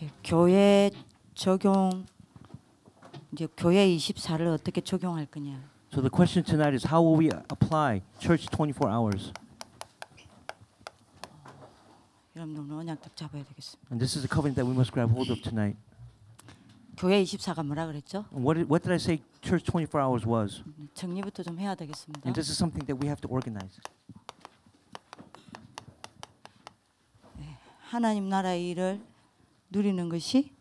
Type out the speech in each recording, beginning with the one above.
이제 교회 적용 이제 교회 24를 어떻게 적용할 거냐. So the question tonight is how will we apply church 24 hours? 여러분들 언약 딱 잡아야 되겠습니다. And this is a covenant that we must grab hold of tonight. 교회 24가 뭐라 그랬죠? And what did I say church 24 hours was? 정리부터 좀 해야 되겠습니다. And this is something that we have to organize. 하나님 나라의 일을 누리는 것이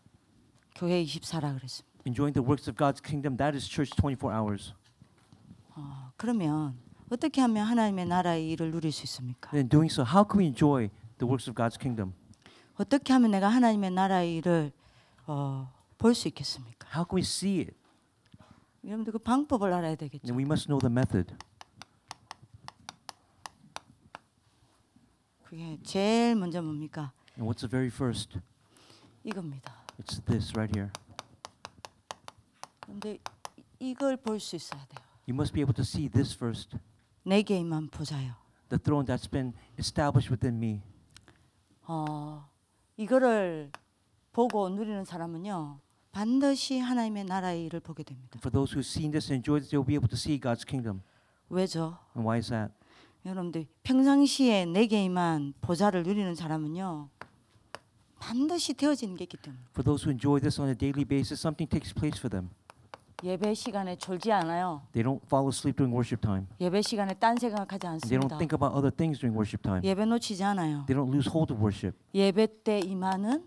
교회 24라 그랬습니다. Enjoying the works of God's kingdom, that is church 24 hours. 그러면 어떻게 하면 하나님의 나라의 일을 누릴 수 있습니까? And in doing so, how can we enjoy the works of God's kingdom? 어떻게 하면 내가 하나님의 나라의 일을 볼 수 있겠습니까? How can we see it? 여러분들 그 방법을 알아야 되겠죠. And we must know the method. 그게 제일 먼저 뭡니까? And what's the very first? 이겁니다. It's this right here. 그런데 이걸 볼 수 있어야 돼요. You must be able to see this first. 내게만 보자요. The throne that's been established within me. 이거를 보고 누리는 사람은요 반드시 하나님의 나라의 일을 보게 됩니다. For those who've seen this and enjoyed this, they will be able to see God's kingdom. 왜죠? And why is that? 여러분들 평상시에 내게만 보좌를 누리는 사람은요 반드시 되어지는 게 있기 때문에. For those who enjoy this on a daily basis, something takes place for them. 예배 시간에 졸지 않아요. They don't fall asleep during worship time. 예배 시간에 딴 생각하지 They don't 않습니다. think about other things during worship time. 예배 놓치지 않아요. They don't lose hold of worship. 예배 때 임하는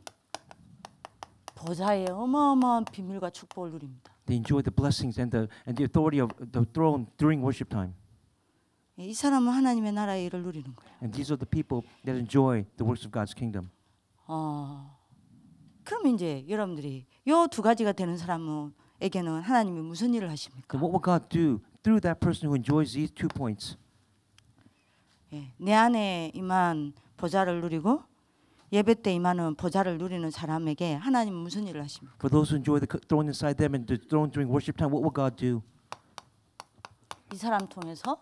보좌의 어마어마한 비밀과 축복을 누립니다. They enjoy the blessings and the authority of the throne during worship time. 이 사람은 하나님의 나라의 일을 누리는 거예요. And these are the people that enjoy the works of God's kingdom. 그럼 이제 여러분들이 요 두 가지가 되는 사람에게는 하나님이 무슨 일을 하십니까? Then what will God do through that person who enjoys these 2 points? 내 안에 임한 보좌를 누리고 예배 때 임하는 보좌를 누리는 사람에게 하나님은 무슨 일을 하십니까? For those who enjoy the throne inside them and the throne during worship time, what will God do? 이 사람 통해서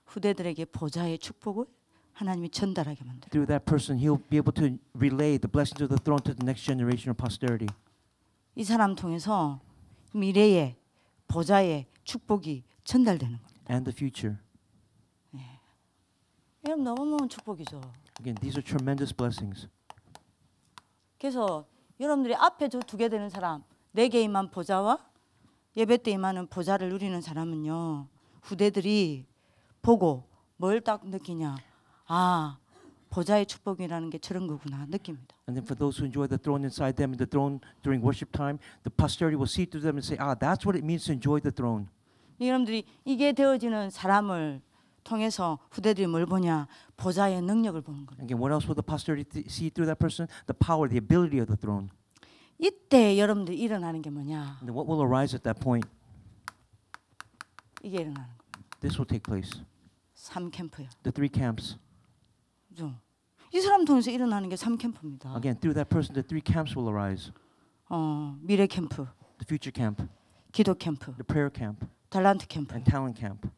후대들에게 보좌의 축복을 하나님이 전달하게 만들어요. Through that person, he'll be able to relay the blessings of the throne to the next generation of posterity. 이 사람 통해서 미래의 보좌의 축복이 전달되는 겁니다. And the future. 여러분 너무너무 축복이죠. Again, these are tremendous blessings. 그래서 여러분들이 앞에 저 두 개 되는 사람, 내게 임한 보좌와 예배 때 임하는 보좌를 누리는 사람은요, 후대들이 보고 뭘 딱 느끼냐? 보좌의 축복이라는 게 저런 거구나 느낍니다. And then for those who enjoy the throne inside them and the throne during worship time, the posterity will see through them and say, that's what it means to enjoy the throne. 여러분들이 이게 되어지는 사람을 통해서 후대들이 뭘 보냐? 보좌의 능력을 보는 거예요. Again, what else will the posterity see through that person? The power, the ability of the throne. 이때 여러분들이 일어나는 게 뭐냐? And then what will arise at that point? 이게 일어나는 거예요. This will take place. 3캠프요. The 3 camps. 이 사람 통해서 일어나는 게 3캠프입니다. Again, through that person, the 3 camps will arise. 미래 캠프, The future camp, 기도 캠프, the prayer camp, 달란트 캠프. and talent camp.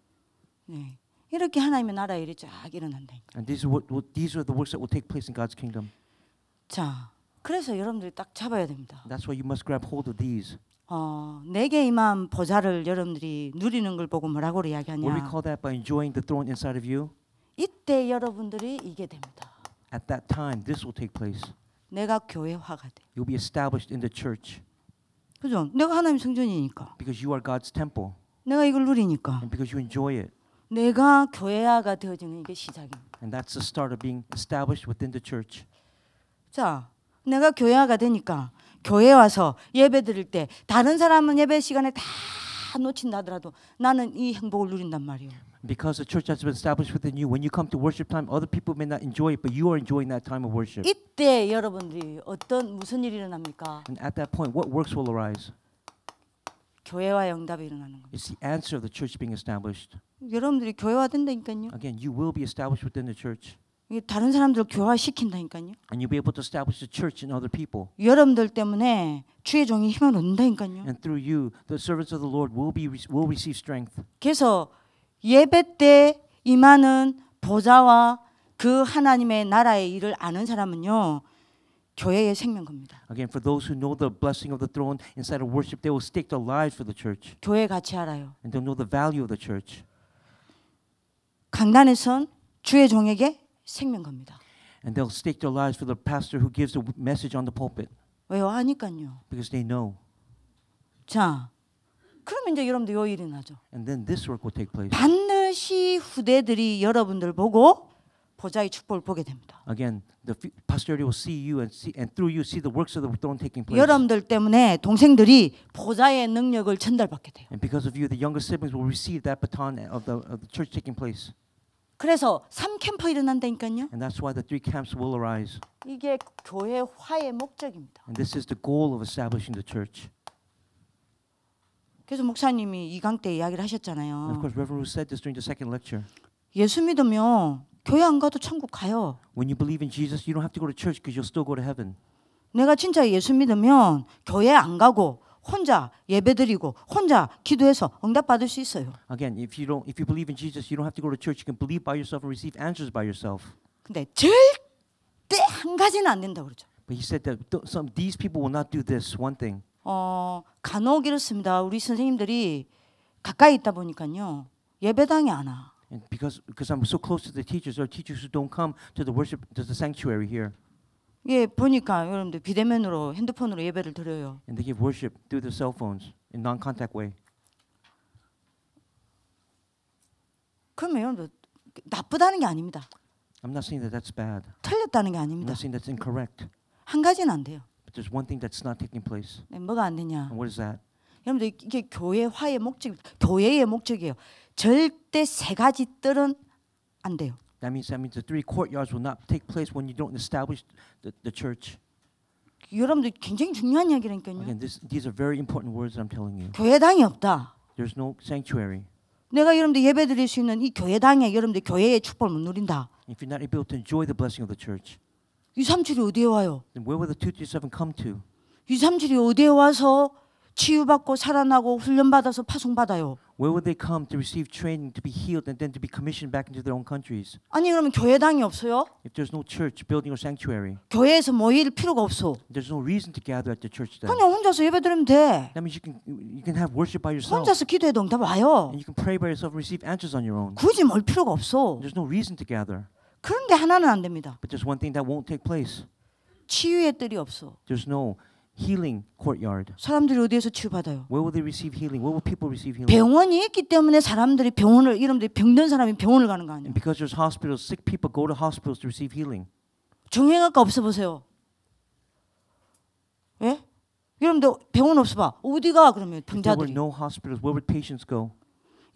네. 이렇게 하나님의 나라의 일이 쫙 일어난다. And these are the works that will take place in God's kingdom. 자, 그래서 여러분들이 딱 잡아야 됩니다. That's why you must grab hold of these. 내게 임한 보좌를 여러분들이 누리는 걸 보고 뭐라고 이야기하냐? What do we call that? By enjoying the throne inside of you. 이때 여러분들이 이게 됩니다. At that time, this will take place. 내가 교회화가 돼. You'll be established in the church. 그죠? 내가 하나님 성전이니까. Because you are God's temple. 내가 이걸 누리니까. And because you enjoy it. 내가 교회화가 되어지는 이게 시작입니다. And that's the start of being established within the church. 자, 내가 교회화가 되니까 교회 와서 예배 드릴 때 다른 사람은 예배 시간에 다 놓친다 하더라도 나는 이 행복을 누린단 말이에요. Because the church has been established within you, when you come to worship time, other people may not enjoy it, but you are enjoying that time of worship. 이때 여러분들이 무슨 일이 일어납니까? And at that point, what works will arise? 교회와 응답이 일어나는 겁니다. It's the answer of the church being established. 여러분들이 교회화 된다니까요. Again, you will be established within the church. 다른 사람들을 교회화 시킨다니까요. And you'll be able to establish the church in other people. 여러분들 때문에 주의 종이 힘을 얻는다니까요. And through you, the servants of the Lord will receive strength. 그래서 예배 때 임하는 보좌와 그 하나님의 나라의 일을 아는 사람은요, 교회의 생명 겁니다. Again, for those who know the blessing of the throne inside of worship, they will stake their lives for the church. 교회 가치 알아요. And they'll know the value of the church. 강단에선 주의 종에게 생명 겁니다. And they'll stake their lives for the pastor who gives the message on the pulpit. 왜요? 아니까요. Because they know. 자, 그러면 이제 여러분들 요 일이 나죠. And then this work will take place. 반드시 후대들이 여러분들 보고 보좌의 축복을 보게 됩니다. Again, the posterity will see you and through you see the works of the throne taking place. 여러분들 때문에 동생들이 보좌의 능력을 전달받게 돼요. And because of you, the younger siblings will receive that baton of the church taking place. 그래서 3캠프 일어난다니까요. And that's why the 3 camps will arise. 이게 교회 화의 목적입니다. And this is the goal of establishing the church. 그래서 목사님이 2강 때 이야기를 And of 하셨잖아요. course, Reverend Wu said this during the second lecture. 예수 믿으면 교회 안 가도 천국 가요. When you believe in Jesus, you don't have to go to church because you'll still go to heaven. 내가 진짜 예수 믿으면 교회 안 가고 혼자 예배드리고 혼자 기도해서 응답 받을 수 있어요. Again, if you believe in Jesus, you don't have to go to church. You can believe by yourself and receive answers by yourself. 근데 절대 한 가지는 안 된다 그러죠. But he said that these people will not do this one thing. 간혹 이렇습니다. 우리 선생님들이 가까이 있다 보니까요. 예배당에 안 와. And because I'm so close to the teachers, there are teachers who don't come to the worship, to the sanctuary here. 예, 보니까 여러분들 비대면으로 핸드폰으로 예배를 드려요. And they give worship through their cell phones in non-contact way. 그러면 여러분들 나쁘다는 게 아닙니다. I'm not saying that that's bad. 틀렸다는 게 I'm 아닙니다. not saying that's incorrect. 한 가지는 안 돼요. But there's one thing that's not taking place. 네, 뭐가 안 되냐? And what is that? 여러분들 이게 교회화의 목적입니다. 교회의 목적이에요. 절대 세 가지 뜰은 안 돼요. That means the 3 courtyards will not take place when you don't establish the church. 여러분들 굉장히 중요한 이야기라니까요. Again, these are very important words that I'm telling you. 교회당이 없다. There's no sanctuary. 내가 여러분들 예배 드릴 수 있는 이 교회당에 여러분들 교회의 축복을 못 누린다. If you're not able to enjoy the blessing of the church, 237이 어디에 와요? then where will the 237 come to? 237이 어디에 와서 치유받고 살아나고 훈련받아서 파송받아요? Where will they come to receive training, to be healed, and then to be commissioned back into their own countries? 아니 그러면 교회당이 없어요? If there's no church building or sanctuary, 교회에서 모일 필요가 없어. there's no reason to gather at the church then. 그냥 혼자서 예배 드리면 돼. That means you can have worship by yourself. 혼자서 기도해도 응답 와요. And you can pray by yourself and receive answers on your own. 굳이 몰 필요가 없어. There's no reason to gather. 그런데 하나는 안 됩니다. But there's one thing that won't take place. 치유의 뜰이 없어. There's no healing courtyard. 사람들이 어디에서 치유받아요? Where will they receive healing? Where will people receive healing? 병원이 있기 때문에 사람들이 병원을 이름들이 병든 사람이 병원을 가는 거 아니에요? And because there's hospitals, sick people go to hospitals to receive healing. 정형외과 없어 보세요. 예? 여러분들 병원 없어 봐. 어디가 그러면 If there were 병자들이? no hospitals, where would patients go?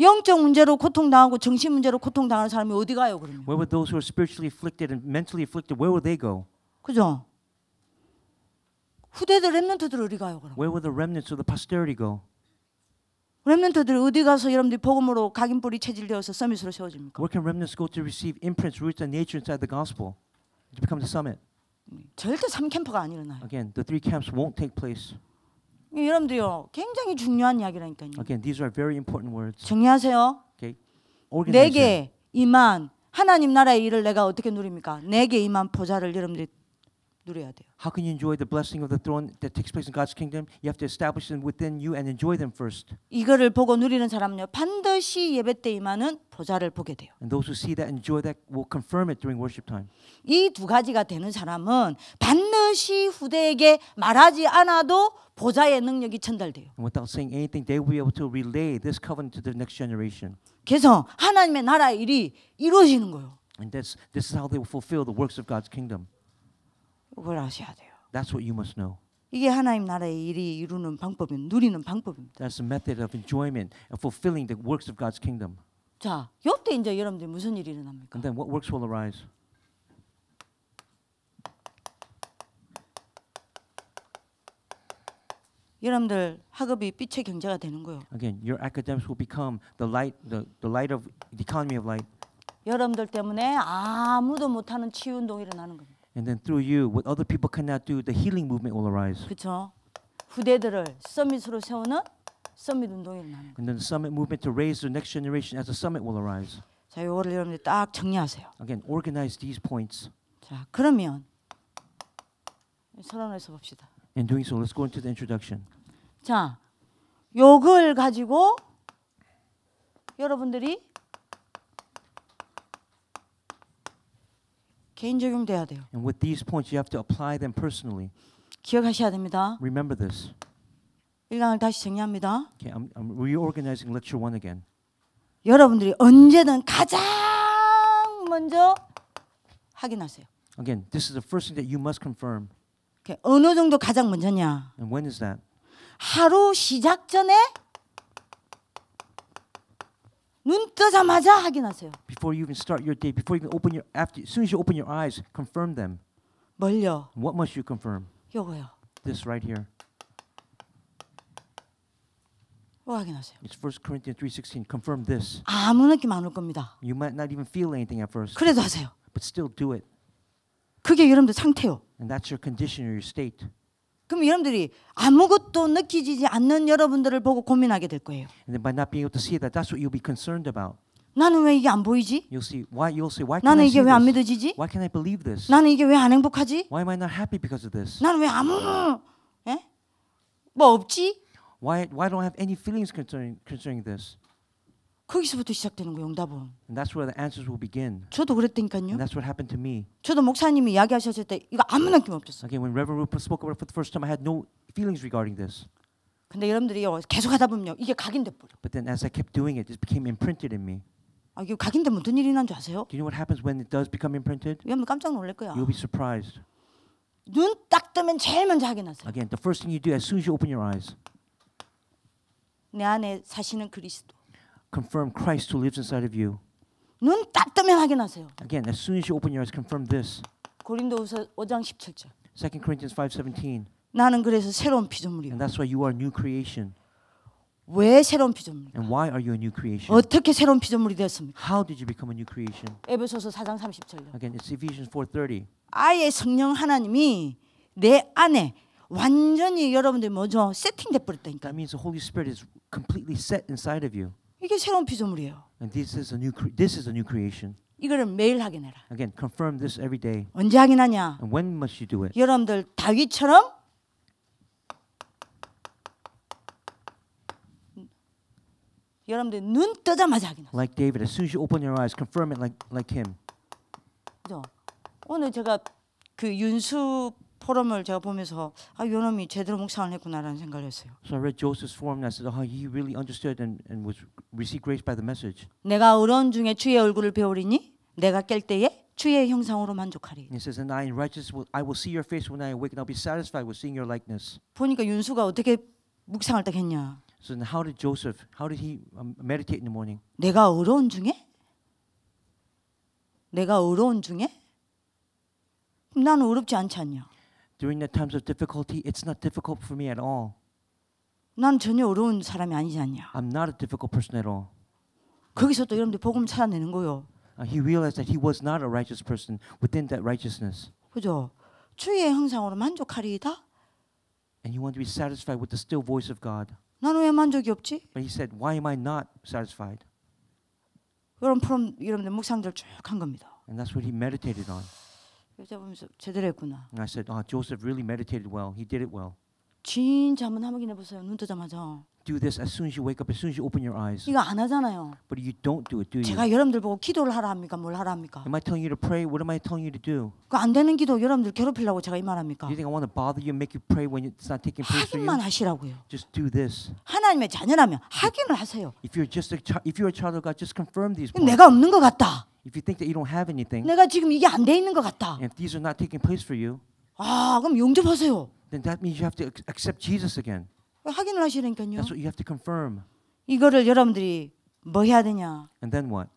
영적 문제로 고통당하고 정신 문제로 고통당하는 사람이 어디 가요 그러면? Where would those who are spiritually afflicted and mentally afflicted, where would they go? 그죠? 후대들 렘넌트들 어디 가요 그럼? Where would the remnants of the posterity go? 렘넌트들 어디 가서 여러분들이 복음으로 각인뿌리 체질되어서 서밋으로 세워집니까? Where can remnants go to receive imprints, roots, and nature inside the gospel to become the summit? 절대 3캠프가 안 일어나요. Again, the 3 camps won't take place. 여러분들요 굉장히 중요한 이야기라니까요. Again, these are very important words. 정리하세요. Okay, organize them. 내게 임한 하나님 나라의 일을 내가 어떻게 누립니까? 내게 임한 보좌를 여러분들이 누려야 돼요. How can you enjoy the blessing of the throne that takes place in God's kingdom? You have to establish them within you and enjoy them first. 이거를 보고 누리는 사람은요 반드시 예배 때 임하는 보좌를 보게 돼요. And those who see that, enjoy that, will confirm it during worship time. 이 두 가지가 되는 사람은 반드시 후대에게 말하지 않아도 보좌의 능력이 전달돼요. And without saying anything, they will be able to relay this covenant to the next generation. 그래서 하나님의 나라의 일이 이루어지는 거예요. And this is how they will fulfill the works of God's kingdom. 이걸 아셔야 돼요. That's what you must know. 이게 하나님 나라의 일이 이루는 방법입니다. 누리는 방법입니다. That's the method of enjoyment and fulfilling the works of God's kingdom. 자, 이때 이제 여러분들 무슨 일이 일어납니까? And then what works will arise? 여러분들 학업이 빛의 경제가 되는 거예요. Again, your academics will become the light of the economy of light. 여러분들 때문에 아무도 못하는 치유 운동이 일어나는 겁니다. And then through you, what other people cannot do, the healing movement will arise. 그렇죠? 후대들을 서밋으로 세우는 서밋 운동이 일어나는 거예요. And then the summit movement to raise the next generation as a summit will arise. 자, 요거를 여러분들 딱 정리하세요. Again, organize these points. 자, 그러면 서론에서 봅시다. In doing so, let's go into the introduction. 자, 요걸 가지고 여러분들이 개인 적용돼야 돼요. And with these points, you have to apply them personally. 기억하셔야 됩니다. Remember this. 1강을 다시 정리합니다. Okay, I'm reorganizing lecture 1 again. 여러분들이 언제든 가장 먼저 확인하세요. Again, this is the first thing that you must confirm. 오케이. 어느 정도 가장 먼저냐? And when is that? 하루 시작 전에 눈 뜨자마자 확인하세요. Before you even start your day, before you even open your as soon as you open your eyes, confirm them. 뭘요? What must you confirm? 요거요. This right here. 뭐 확인하세요. It's 1 Corinthians 3:16. Confirm this. 아무 느낌 안 올 겁니다. You might not even feel anything at first, 그래도 하세요. but still do it. 그게 여러분들 상태요. And that's your condition or your state. 그럼 여러분들이 아무것도 느끼지 않는 여러분들을 보고 고민하게 될 거예요. And then by not being able to see that, that's what you'll be concerned about. 나는 왜 이게 안 보이지? You'll say, why can't 나는 I 이게 see 왜 안 this? 믿어지지? Why can't I believe this? 나는 이게 왜 안 행복하지? Why am I not happy because of this? 나는 왜 아무 예? 뭐 없지? Why don't I have any feelings concerning this? 거기서부터 시작되는 거예요, 응답은. And that's where the answers will begin. 저도 그랬다니까요. And that's what happened to me. 저도 목사님이 이야기하셨을 때 이거 아무 느낌 없었어요. Again, when Reverend Rupert spoke about it for the first time, I had no feelings regarding this. 근데 여러분들이 계속 하다 보면요, 이게 각인돼 버려. But then as I kept doing it, it became imprinted in me. 아, 이게 각인되면 어떤 일이 난 줄 아세요? Do you know what happens when it does become imprinted? 여러분 깜짝 놀랄 거야. You'll be surprised. 눈 딱 뜨면 제일 먼저 확인하세요. Again, the first thing you do as soon as you open your eyes, 내 안에 사시는 그리스도. confirm Christ who lives inside of you. 눈 딱 뜨면 확인하세요. Again, as soon as you open your eyes, confirm this. 고린도후서 5장 17절. 2 Corinthians 5:17. 나는 그래서 새로운 피조물이요. And that's why you are a new creation. 왜 새로운 피조물입니까? And why are you a new creation? 어떻게 새로운 피조물이 되었습니까? How did you become a new creation? 에베소서 4장 30절요. Again, it's Ephesians 4:30. 아예 성령 하나님이 내 안에 완전히 여러분들 뭐죠? 세팅돼 버렸다니까. That means the Holy Spirit is completely set inside of you. 이게 새로운 피조물이에요. And this is a new creation. 이거를 매일 확인해라. Again, confirm this every day. 언제 확인하냐? And when must you do it? 여러분들 다윗처럼 여러분들 눈 뜨자마자 확인하세요. Like David, as soon as you open your eyes, confirm it like him. 그죠? 오늘 제가 그 윤수 포럼을 제가 보면서 아, 요놈이 제대로 묵상을 했구나라는 생각을 했어요. So I read Joseph's forum and I said, oh, he really understood and was received grace by the message. 내가 어려운 중에 주의 얼굴을 배우리니 내가 깰 때에 주의 형상으로 만족하리. And he says, and I in righteousness I will see your face when I awake, and I'll be satisfied with seeing your likeness. 보니까 윤수가 어떻게 묵상을 딱 했냐? So then how did he meditate in the morning? 내가 어려운 중에? 내가 어려운 중에? 나는 어렵지 않지 않냐? During the times of difficulty, it's not difficult for me at all. 난 전혀 어려운 사람이 아니지 않냐? I'm not a difficult person at all. 거기서 또 여러분들 복음 찾아내는 거요. He realized that he was not a righteous person within that righteousness. 그죠? 주의 형상으로 만족하리이다. And he wanted to be satisfied with the still voice of God. 나는 왜 만족이 없지? But he said, why am I not satisfied? 이런 프롬 여러분들 묵상들 쭉 한 겁니다. And that's what he meditated on. 제가 보면서 제대로 했구나. And I said, Joseph really meditated well. He did it well. 진짜 한번 확인해 보세요. 눈 뜨자마자. Do this as soon as you wake up, as soon as you open your eyes. 이거 안 하잖아요. But you don't do it, do you? 제가 여러분들 보고 기도를 하라 합니까? 뭘 하라 합니까? Am I telling you to pray? What am I telling you to do? 그 안 되는 기도 여러분들 괴롭히려고 제가 이 말합니까? Do you think I want to bother you and make you pray when it's not taking place for you? 확인만 하시라고요. Just do this. 하나님의 자녀라면 확인을 하세요. If you're a child of God, just confirm these points. 내가 없는 것 같다. If you think that you don't have anything, 내가 지금 이게 안 돼 있는 것 같다. and if these are not taking place for you, 아, 그럼 용접하세요. then that means you have to accept Jesus again. 확인을 하시라니까요. That's what you have to confirm. 이거를 여러분들이 뭐 해야 되냐? And then what?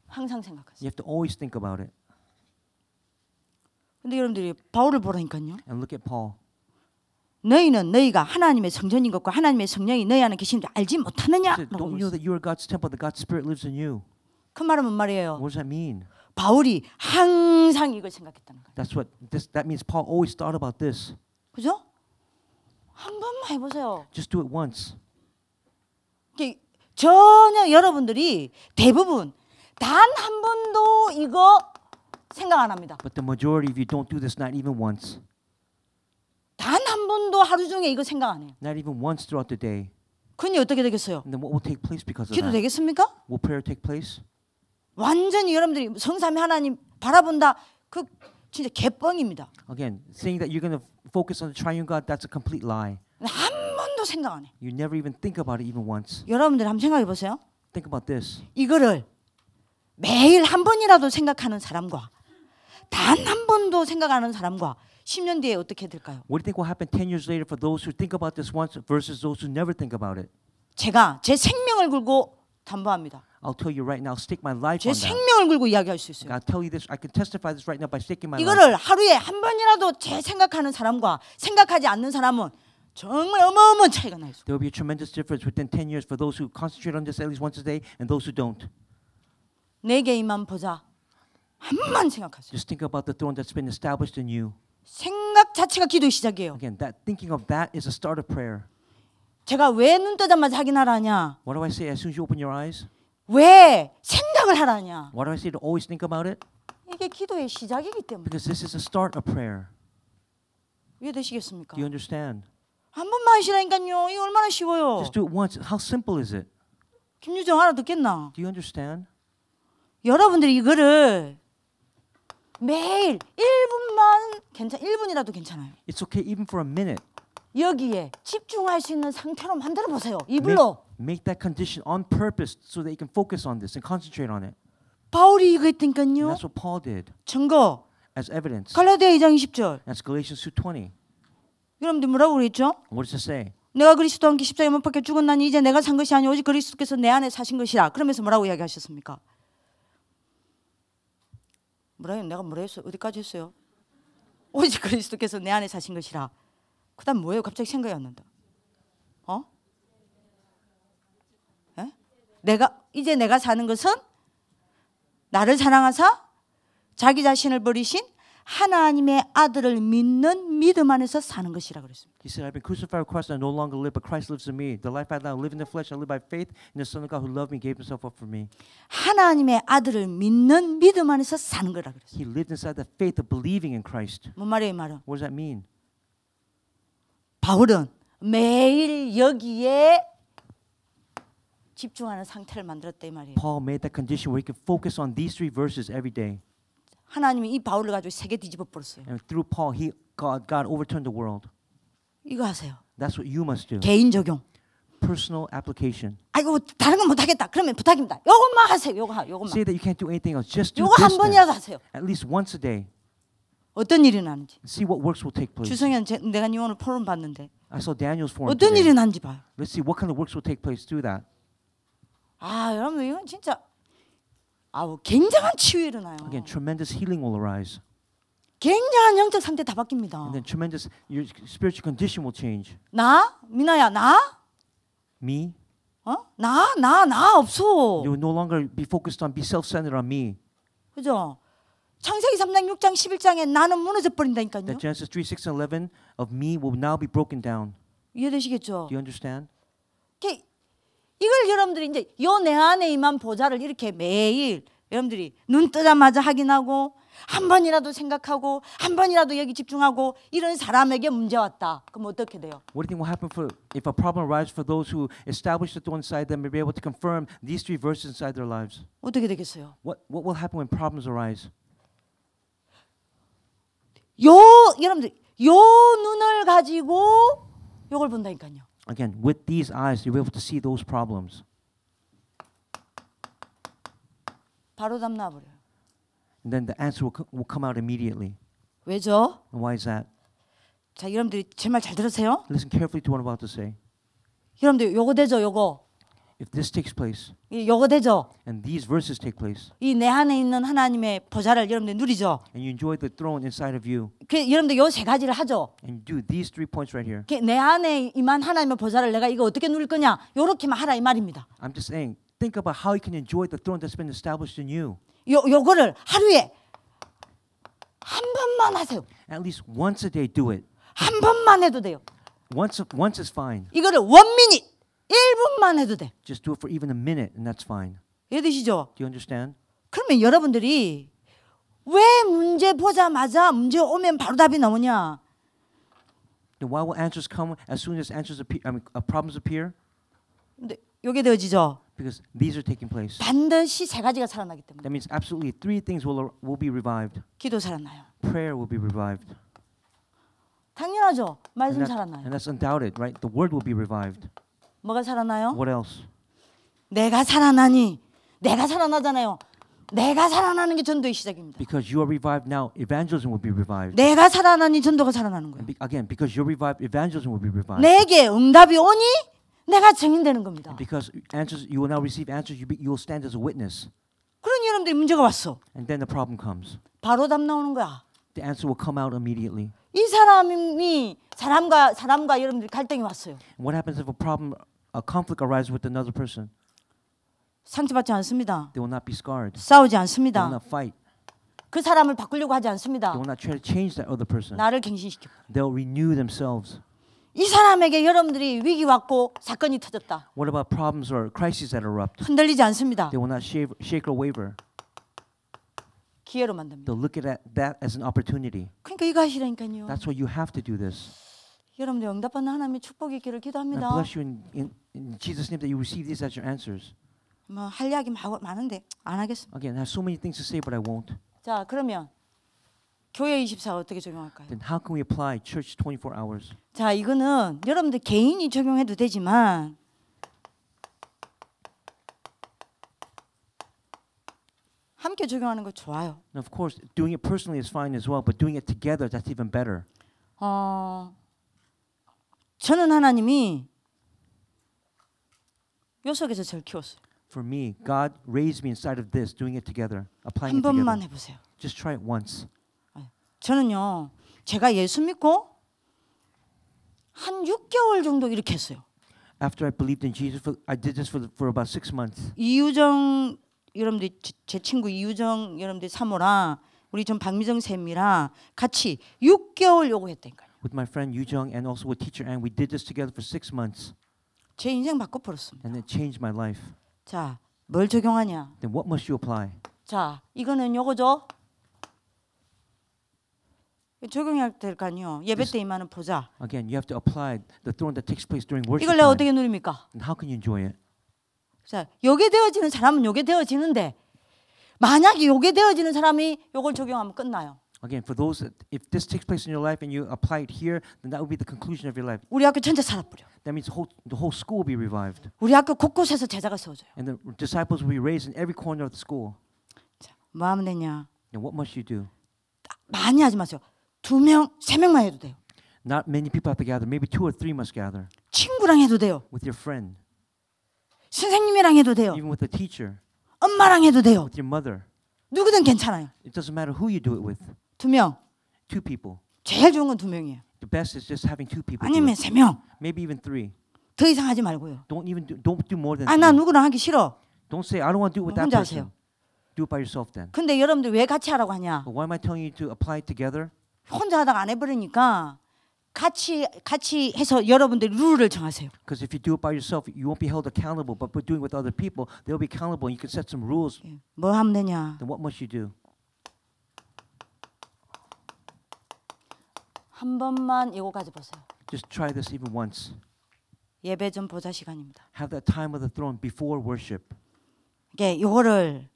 항상 You 생각하세요. have to always think about it. 근데 여러분들이 바울을 보라니까요. And look at Paul. 너희는 너희가 하나님의 성전인 것과 하나님의 성령이 너희 안에 계신 줄 알지 He 못하느냐? said, don't you know that you are God's temple, that God's Spirit lives in you? 그 말은 뭔 말이에요? What does that mean? 바울이 항상 이걸 생각했다는 거예요. That means Paul always thought about this. 그죠? 한 번만 해보세요. Just do it once. 전혀 여러분들이 대부분 단 한 번도 이거 생각 안 합니다. But the majority of you don't do this not even once. 단 한 번도 하루 중에 이거 생각 안 해요. Not even once throughout the day. 그니 어떻게 되겠어요? And then what will take place because of 기도 that? 되겠습니까? Will prayer take place? 완전히 여러분들이 성삼위 하나님 바라본다. 그 진짜 개뻥입니다. Again, saying that you're going to focus on the triune God, that's a complete lie. 한 번도 생각 안 해. You never even think about it even once. 여러분들 한번 생각해 보세요. Think about this. 이거를 매일 한 번이라도 생각하는 사람과 단 한 번도 생각하는 사람과 10년 뒤에 어떻게 될까요? What do you think will happen 10 years later for those who think about this once versus those who never think about it? 제가 제 생명을 걸고 담보합니다. I'll tell you right now, stake my life 제 on that. 생명을 걸고 이야기할 수 있어요. I'll tell you this, I can testify this right now by staking my life. 이거를 하루에 한 번이라도 제 생각하는 사람과 생각하지 않는 사람은 정말 어마어마한 차이가 나요. There will be a tremendous difference within 10 years for those who concentrate on this at least once a day and those who don't. 내 개인만 보자. 한번 생각하세요. Just think about the throne that's been established in you. 생각 자체가 기도의 시작이에요. Again, that thinking of that is a start of prayer. 제가 왜 눈 뜨자마자 확인하라 하냐? What do I say as soon as you open your eyes? 왜 생각을 하라 하냐? What do I say to always think about it? 이게 기도의 시작이기 때문에. Because this is a start of prayer. 이해되시겠습니까? Do you understand? 한 번만 하시라니까요. 이거 얼마나 쉬워요. Just do it once. How simple is it? 김유정 알아듣겠나? Do you understand? 여러분들이 이거를 매일 1분만 1분이라도 괜찮아요. It's okay even for a minute. 여기에 집중할 수 있는 상태로 만들어 보세요. 이불로. Make that condition on purpose so that you can focus on this and concentrate on it. 바울이 이거 And 했다니까요. that's what Paul did 증거. as evidence. 갈라디아 2장 20절. That's Galatians 2:20. 여러분들 뭐라고 그랬죠? What does it say? 내가 그리스도와 함께 십자가에 못 박혀 죽었나니 이제 내가 산 것이 아니오 오직 그리스도께서 내 안에 사신 것이라. 그러면서 뭐라고 이야기하셨습니까? 뭐라요? 내가 뭐라 했어요? 어디까지 했어요? 오직 그리스도께서 내 안에 사신 것이라. 그다음 뭐예요? 갑자기 생각이 안 난다. 어? 에? 이제 내가 사는 것은 나를 사랑하사 자기 자신을 버리신 하나님의 아들을 믿는 믿음 안에서 사는 것이라 그랬습니다. He said, I've been crucified with Christ, I no longer live, but Christ lives in me. The life I now live in the flesh, I live by faith in the Son of God who loved me, gave himself up for me. 하나님의 아들을 믿는 믿음 안에서 사는 거라 그랬어요. He lived inside the faith of believing in Christ. 뭔 말이에요, 이 말은? What does that mean? 바울은 매일 여기에 집중하는 상태를 만들었다 이 말이에요. Paul made that condition where he could focus on these 3 verses every day. 하나님이 이 바울을 가지고 세계 뒤집어 버렸어요. And through Paul, God overturned the world. 이거 하세요. That's what you must do. 개인 적용. Personal application. 아이고 다른 건 못하겠다. 그러면 부탁입니다. 요것만 하세요. 요것만. Say that you can't do anything else. Just do 요거 this 한 then. 번이라도 하세요. At least once a day. 어떤 일이 나는지. See what works will take place. 주성현 내가 니 오늘 포럼 봤는데 I saw Daniel's forum 어떤 today. 일이 나는지 봐요. Let's see what kind of works will take place through that. 아 여러분 이건 진짜 굉장한 치유 일어나요. Again, tremendous healing will arise. 굉장한 영적 상태 다 바뀝니다. And then tremendous, your spiritual condition will change. 나 미나야 나? Me, 나 없어. you will no longer be focused on, be self-centered on me. 그죠? 창세기 3장 6장 11장에 나는 무너져 버린다니까요. That Genesis 3, 6, and 11 of me will now be broken down. 이해되시겠죠? Do you understand? 이걸 여러분들이 이제 요 내 안에 임한 보좌를 이렇게 매일 여러분들이 눈 뜨자마자 확인하고 한 번이라도 생각하고 한 번이라도 여기 집중하고 이런 사람에게 문제 왔다. 그럼 어떻게 돼요? What do you think will happen if a problem arises for those who establish the throne inside them and be able to confirm these 3 verses inside their lives? 어떻게 되겠어요? What will happen when problems arise? 여러분들 요 눈을 가지고 요걸 본다니까요. Again, with these eyes, you'll be able to see those problems. 바로 답 나버려요. And then the answer will come out immediately. 왜죠? And why is that? 자, 여러분들이 제 말 잘 들으세요. Listen carefully to what I'm about to say. 여러분들 요거 되죠, 요거. If this takes place, 요거 되죠. and these verses take place, 이 내 안에 있는 하나님의 보좌를 여러분들 누리죠. and you enjoy the throne inside of you, 여러분들 요 3가지를 하죠. and you do these 3 points right here. 내 안에 임한 하나님의 보좌를 내가 이거 어떻게 누릴 거냐? 요렇게만 하라 이 말입니다. I'm just saying, think about how you can enjoy the throne that's been established in you. 요거를 하루에 한 번만 하세요. At least once a day, do it. 한 번만 해도 돼요. Once is fine. 이거를 1미닛 1분만 해도 돼. Just do it for even a minute, and that's fine. 이해되시죠? Do you understand? 그러면 여러분들이 왜 문제 보자마자 문제 오면 바로 답이 나오냐? Then why will answers come as soon as answers appear? Problems appear? 근데 요게 되어지죠. Because these are taking place. 반드시 세 가지가 살아나기 때문에. That means absolutely three things will be revived. 기도 살아나요. Prayer will be revived. 당연하죠. 말씀 And 살아나요. that's undoubted, right? The word will be revived. 뭐가 살아나요? What else? 내가 살아나니. 내가 살아나잖아요. 내가 살아나는 게 전도의 시작입니다. Because you are revived now, evangelism will be revived. 내가 살아나니 전도가 살아나는 거예요. Again, because you're revived, evangelism will be revived. 내게 응답이 오니 내가 증인되는 겁니다. Because answers, you will now receive answers. You will stand as a witness. 그러니 여러분들이 문제가 왔어. And then the problem comes. 바로 답 나오는 거야. The answer will come out immediately. 이 사람이 사람과 여러분들이 갈등이 왔어요. And what happens if a conflict arises with another person? 상처받지 않습니다. They will not be scarred. 싸우지 They will 않습니다. not fight. 그 사람을 바꾸려고 하지 않습니다. They will not try to change that other person. 나를 갱신시켜. They'll renew themselves. 이 사람에게 여러분들이 위기 왔고 사건이 터졌다. What about problems or crises that erupt? 흔들리지 않습니다. They will not shake or waver. 기회로 만듭니다. They'll look at that as an opportunity. 그러니까 이거 하시라니까요. That's why you have to do this. 여러분들 응답받는 하나님의 축복이 있기를 I 기도합니다. bless you in Jesus' name that you receive these as your answers. 뭐 할 이야기 많은데 안 하겠습니다. Again, I have so many things to say, but I won't. 자, 그러면 교회 24 어떻게 적용할까요? Then how can we apply church 24 hours? 자, 이거는 여러분들 개인이 적용해도 되지만 함께 적용하는 거 좋아요. And of course, doing it personally is fine as well, but doing it together, that's even better. 저는 하나님이 요 속에서 저를 키웠어요. For me, God raised me inside of this, doing it together, applying 한 it together. 번만 해보세요. Just try it once. 저는요, 제가 예수 믿고 한 6개월 정도 이렇게 했어요. After I believed in Jesus, I did this for about 6 months. 이유정 여러분들 제 친구 이유정 여러분들 사모랑 우리 전 박미정 쌤이랑 같이 6개월 요구했다니까요. With my friend Yu Jung and also with teacher Ann, we did this together for 6 months, 제 인생 바꿔버렸습니다. and it changed my life. 자, 뭘 적용하냐? Then what must you apply? 자, 이거는 요거죠. 적용해야 될 거 아니요. 예배 때 임하는 보좌. Again, you have to apply the throne that takes place during worship 이걸 내가 time. 어떻게 누립니까? And how can you enjoy it? 자, 요게 되어지는 사람은 요게 되어지는데 만약에 요게 되어지는 사람이 요걸 적용하면 끝나요. Again, for those that, if this takes place in your life and you apply it here, then that will be the conclusion of your life. 우리 학교 전체 살아버려. That means the whole school will be revived. 우리 학교 곳곳에서 제자가 세워져요. And the disciples will be raised in every corner of the school. 자, 뭐 하면 되냐? And what must you do? 많이 하지 마세요. 2명, 3명만 해도 돼요. Not many people have to gather. Maybe 2 or 3 must gather. 친구랑 해도 돼요. With your friend, 선생님이랑 해도 돼요. even with a teacher, 엄마랑 해도 돼요. with your mother. 누구든 괜찮아요. It doesn't matter who you do it with. 2명. 2 people. 제일 좋은 건 2명이에요. The best is just having 2 people. Do 아니면 it. 3명. Maybe even 3. 더 이상 하지 말고요. Don't do more than 아, 나 3. 누구랑 하기 싫어. Don't say I don't want to do it with that 혼자 person. 하세요. Do it by yourself then. 근데 여러분들 왜 같이 하라고 하냐? But why am I telling you to apply it together? 혼자 하다가 안 해버리니까 같이 해서 여러분들 룰을 정하세요. Because if you do it by yourself, you won't be held accountable. But by doing it with other people, they'll be accountable. And you can set some rules. 뭐 하면 되냐? Then what must you do? 한 번만 이거 가져보세요. Just try this even once. 예배 전 보좌 시간입니다. Have that time of the throne before worship. 이게 이거를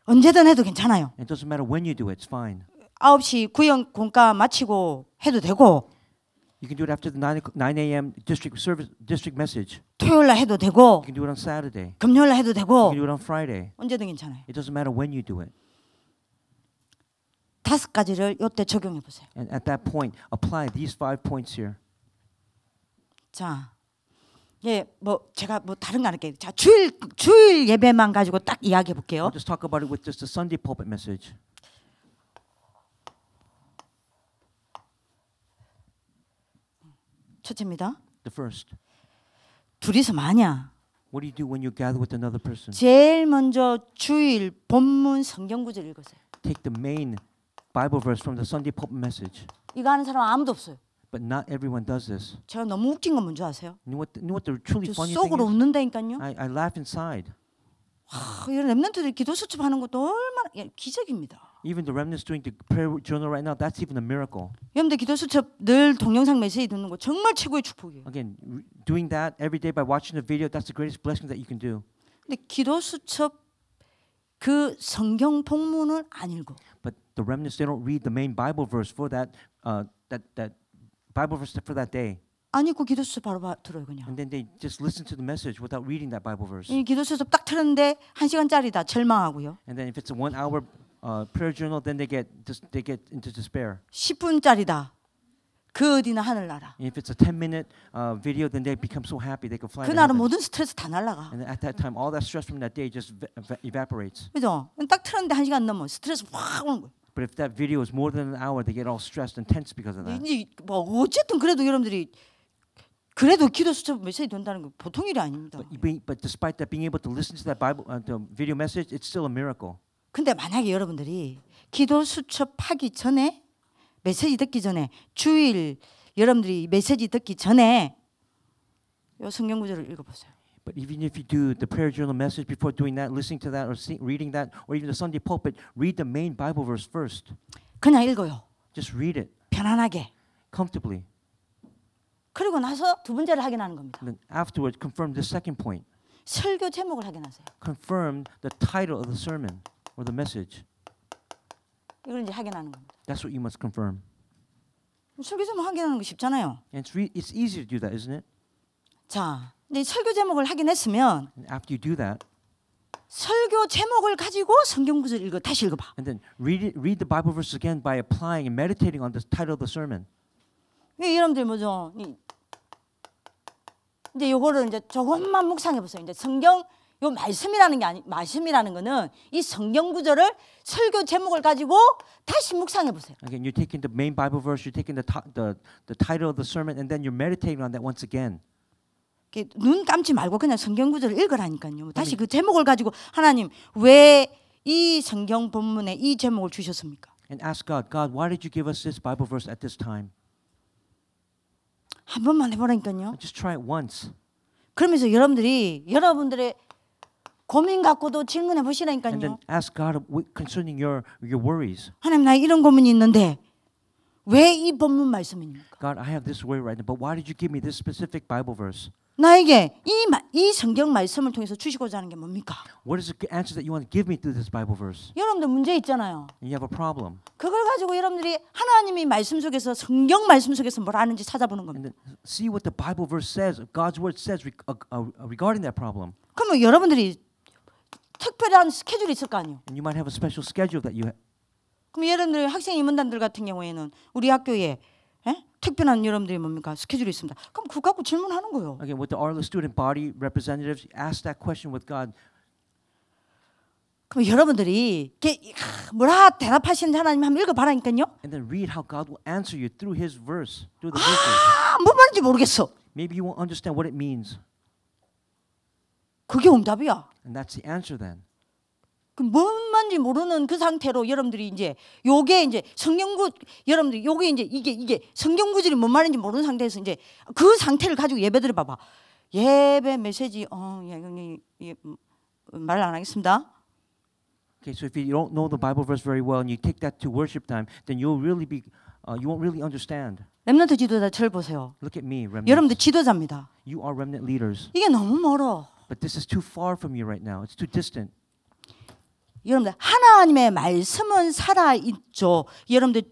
언제든 해도 괜찮아요. It doesn't matter when you do it. It's fine. 9시 구역 공과 마치고 해도 되고 You can do it after the 9 a.m. district message. 토요일 날 해도 되고 You can do it on Saturday. 금요일 날 해도 You 되고 can do it on Friday. 언제든 괜찮아요. It doesn't matter when you do it. 5가지를 이때 적용해 보세요. And at that point, apply these 5 points here. 자, 예, 뭐 제가 뭐 다른 거 안 할게요. 자, 주일 예배만 가지고 딱 이야기해 볼게요. I'll just talk about it with just the Sunday pulpit message. 첫째입니다. The first. 둘이서 마냐? What do you do when you gather with another person? 제일 먼저 주일 본문 성경 구절 읽으세요. Take the main Bible verse from the Sunday pulpit message. 이거 하는 사람 아무도 없어요. But not everyone does this. 제가 너무 웃긴 건 뭔지 아세요? You know what the truly 저 funny thing 속으로 is? 웃는다니까요. I laugh inside. 이런 랩런트들이 기도 수첩하는 것도 얼마나 기적입니다. Even the remnants doing the prayer journal right now, that's even a miracle. 여러분들 기도 수첩 늘 동영상 메시지 듣는 거 정말 최고의 축복이에요. Again, doing that every day by watching the video, that's the greatest blessing that you can do. 근데 기도 수첩 그 성경 본문을 안 읽어. But the remnants, they don't read the main Bible verse for that Bible verse for that day. 안 읽고 기도 수첩 바로 들어요 그냥. And then they just listen to the message without reading that Bible verse. 이 기도 수첩 딱 틀었는데 1시간짜리다 절망하고요. And then if it's a 1 hour prayer journal, then they get into despair. 10분짜리다. 그 어디나 하늘나라. And if it's a 10-minute video, then they become so happy they can fly. 그날은 모든 스트레스 다 날라가. And at that time, all that stress from that day just evaporates. 그죠? 딱 틀었는데 1시간 넘으면 스트레스 확 오는 거예요. But if that video is more than an hour, they get all stressed and tense because of that. 이제 뭐 어쨌든 그래도 여러분들이 그래도 기도 수첩 메시지 된다는 거 보통 일이 아닙니다. But despite that, being able to listen to that Bible, the video message, it's still a miracle. 근데 만약에 여러분들이 기도 수첩 하기 전에 메시지 듣기 전에 주일 여러분들이 메시지 듣기 전에 요 성경 구절을 읽어보세요. But even if you do the prayer journal message before doing that, listening to that, or reading that, or even the Sunday pulpit, read the main Bible verse first. 그냥 읽어요. Just read it 편안하게. comfortably. 그리고 나서 두 번째를 확인하는 겁니다. And then afterwards, confirm the second point. 설교 제목을 확인하세요. Confirm the title of the sermon or the message. 이걸 이제 확인하는 겁니다. That's what you must confirm. 설교 제목 확인하는 거 쉽잖아요. And it's easy to do that, isn't it? 자, 근데 설교 제목을 확인했으면 And after you do that, 설교 제목을 가지고 성경 구절 읽어 다시 읽어봐. and then read the Bible verse again by applying and meditating on the title of the sermon. 여러분들 뭐죠? 이제 요거를 이제 조금만 묵상해 보세요. 이제 성경 요 말씀이라는 게 말씀이라는 거는 이 성경 구절을 설교 제목을 가지고 다시 묵상해 보세요. Again, you're taking the main Bible verse, you're taking the title of the sermon, and then you're meditating on that once again. 눈 감지 말고 그냥 성경 구절을 읽으라니까요. 다시 그 제목을 가지고 하나님 왜 이 성경 본문에 이 제목을 주셨습니까? And ask God, God, why did you give us this Bible verse at this time? 한 번만 해보라니까요. Just try it once. 그러면서 여러분들의 고민 갖고도 질문해 And 보시라니까요. then ask God concerning your worries. 하나님 나 이런 고민이 있는데 왜 이 본문 말씀입니까? God, I have this worry right now, but why did you give me this specific Bible verse? 나에게 이 성경 말씀을 통해서 주시고자 하는 게 뭡니까? What is the answer that you want to give me through this Bible verse? 여러분들 문제 있잖아요. And you have a problem. 그걸 가지고 여러분들이 하나님이 말씀 속에서 성경 말씀 속에서 뭘 하는지 찾아보는 And 겁니다. then see what the Bible verse says, God's word says regarding that problem. 그러면 여러분들이 특별한 스케줄이 있을 거 아니에요. And you might have a special schedule that you have. 그럼 여러분들 학생 임원단들 같은 경우에는 우리 학교에 특별한 여러분들이 뭡니까? 스케줄이 있습니다. 그럼 그거 갖고 질문하는 거예요. Again, with the Arlo student body representatives, ask that question with God. 그럼 여러분들이 뭐라 대답하시는 하나님 한번 읽어봐라니까요. And then read how God will answer you through His verse, through the verses. 뭔 말인지 모르겠어. Maybe you won't understand what it means. 그게 응답이야. And that's the answer then. 뭔 말인지 모르는 그 상태로 여러분들이 이제 요게 이제 성경구 여러분들 요게 이제 이게 성경 구절이 뭔 말인지 모르는 상태에서 이제 그 상태를 가지고 예배 드려 봐봐. 예배 메시지 말 안 하겠습니다. Okay, so if you don't know the Bible verse very well and you take that to worship time, then you'll really be you won't really understand. 렘넌트 지도자 절 보세요. Look at me, 여러분들 remnants. 지도자입니다. You are remnant leaders. 이게 너무 멀어. But this is too far from you right now. It's too distant. 여러분들 하나님의 말씀은 살아 있죠. 여러분들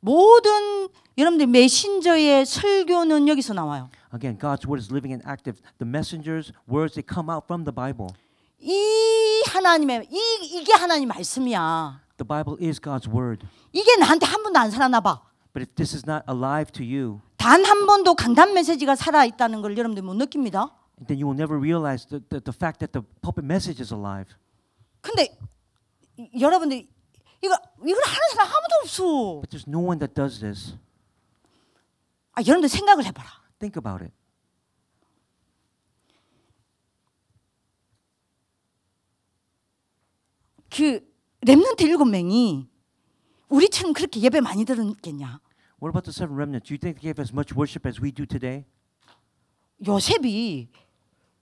모든 여러분들 메신저의 설교는 여기서 나와요. Again, God's word is living and active. The messengers' words they come out from the Bible. 이 하나님의 이게 하나님 말씀이야. The Bible is God's word. 이게 나한테 한 번도 안 살아나 봐. But if this is not alive to you, 단 한 번도 강단 메시지가 살아 있다는 걸 여러분들 못 느낍니다. then you will never realize the fact that the pulpit message is alive. 근데 여러분들 이걸 하는 사람 아무도 없어. But there's no one that does this. 여러분들 생각을 해봐라. Think about it. 그 렘넌트 7명이 우리처럼 그렇게 예배 많이 들었겠냐? What about the 7 remnants? Do you think they gave as much worship as we do today? 요셉이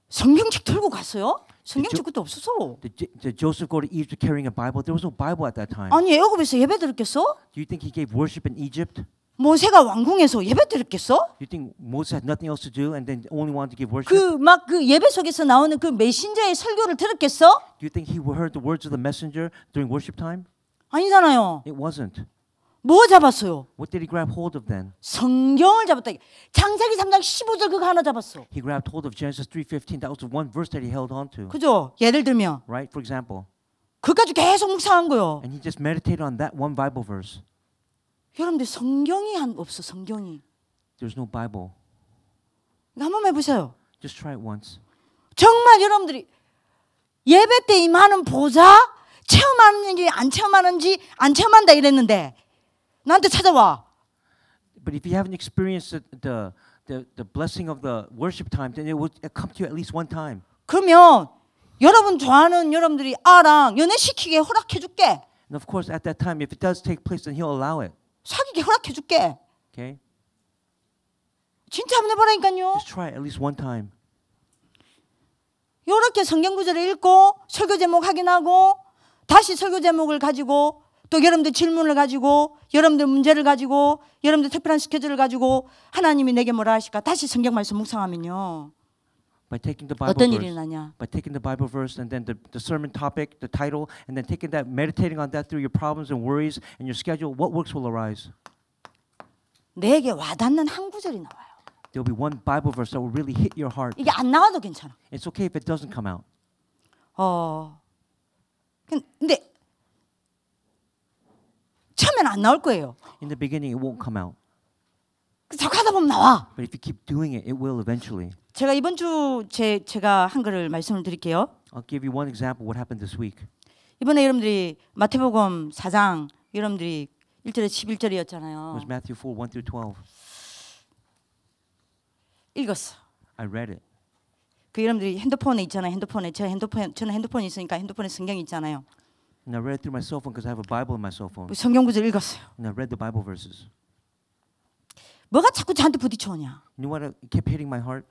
성경책 들고 갔어요? 성경 줄 것도 없었어. Did Joseph go to Egypt carrying a Bible? There was no Bible at that time. 아니 애굽에서 예배 드렸겠어? Do you think he gave worship in Egypt? 모세가 왕궁에서 예배 드렸겠어? Do you think Moses had nothing else to do and then only wanted to give worship? 그 막 그 예배 속에서 나오는 그 메신저의 설교를 들었겠어? Do you think he heard the words of the messenger during worship time? 아니잖아요. It wasn't. 뭐 잡았어요? What did he grab hold of then? 성경을 잡았다. 창세기 3장 15절 그거 하나 잡았어. He grabbed hold of Genesis 3:15. That was the one verse that he held on to. 그죠? 예를 들면 Right? For example. 그까지 계속 묵상한 거요. And he just meditated on that one Bible verse. 여러분들 성경이 없어. 성경이. There's no Bible. 한번 해보세요. Just try it once. 정말 여러분들이 예배 때 임하는 보좌 체험하는지 안 체험하는지 안 체험한다 이랬는데 나한테 찾아와. But if you haven't experienced the blessing of the worship time, then it will come to you at least one time. 그러면 여러분 좋아하는 여러분들이 아랑 연애시키게 허락해줄게. And of course, at that time, if it does take place, then He'll allow it. 사귀게 허락해줄게. Okay? 진짜 한번 해보라니까요. Just try it at least one time. 이렇게 성경 구절을 읽고 설교 제목 확인하고 다시 설교 제목을 가지고 또 여러분들 질문을 가지고 여러분들 문제를 가지고 여러분들 특별한 스케줄을 가지고 하나님이 내게 뭐라 하실까 다시 성경 말씀 묵상하면요. By taking the Bible 어떤 일이 verse, 일어나냐? by taking the Bible verse and then the sermon topic, the title, and then taking that, meditating on that through your problems and worries and your schedule, what works will arise? 내게 와닿는 한 구절이 나와요. There will be one Bible verse that will really hit your heart. 이게 안 나와도 괜찮아. It's okay if it doesn't come out. 근데 처음엔 안 나올 거예요. In the beginning, it won't come out. 자꾸 하다 보면 나와. But if you keep doing it, it will eventually. 제가 이번 주 제가 한 거를 말씀을 드릴게요. I'll give you one example what happened this week. 이번에 여러분들이 마태복음 4장 여러분들이 1절에 11절이었잖아요. It was Matthew 4, 1 through 12. 읽었어. I read it. 그 여러분들이 핸드폰에 있잖아요. 저는 핸드폰이 있으니까 핸드폰에 성경이 있잖아요. And I read it through my cell phone because I have a Bible in my cell phone. 성경 구절 읽었어요. And I read the Bible verses. 뭐가 자꾸 저한테 부딪혀오냐? You know what kept hitting my heart?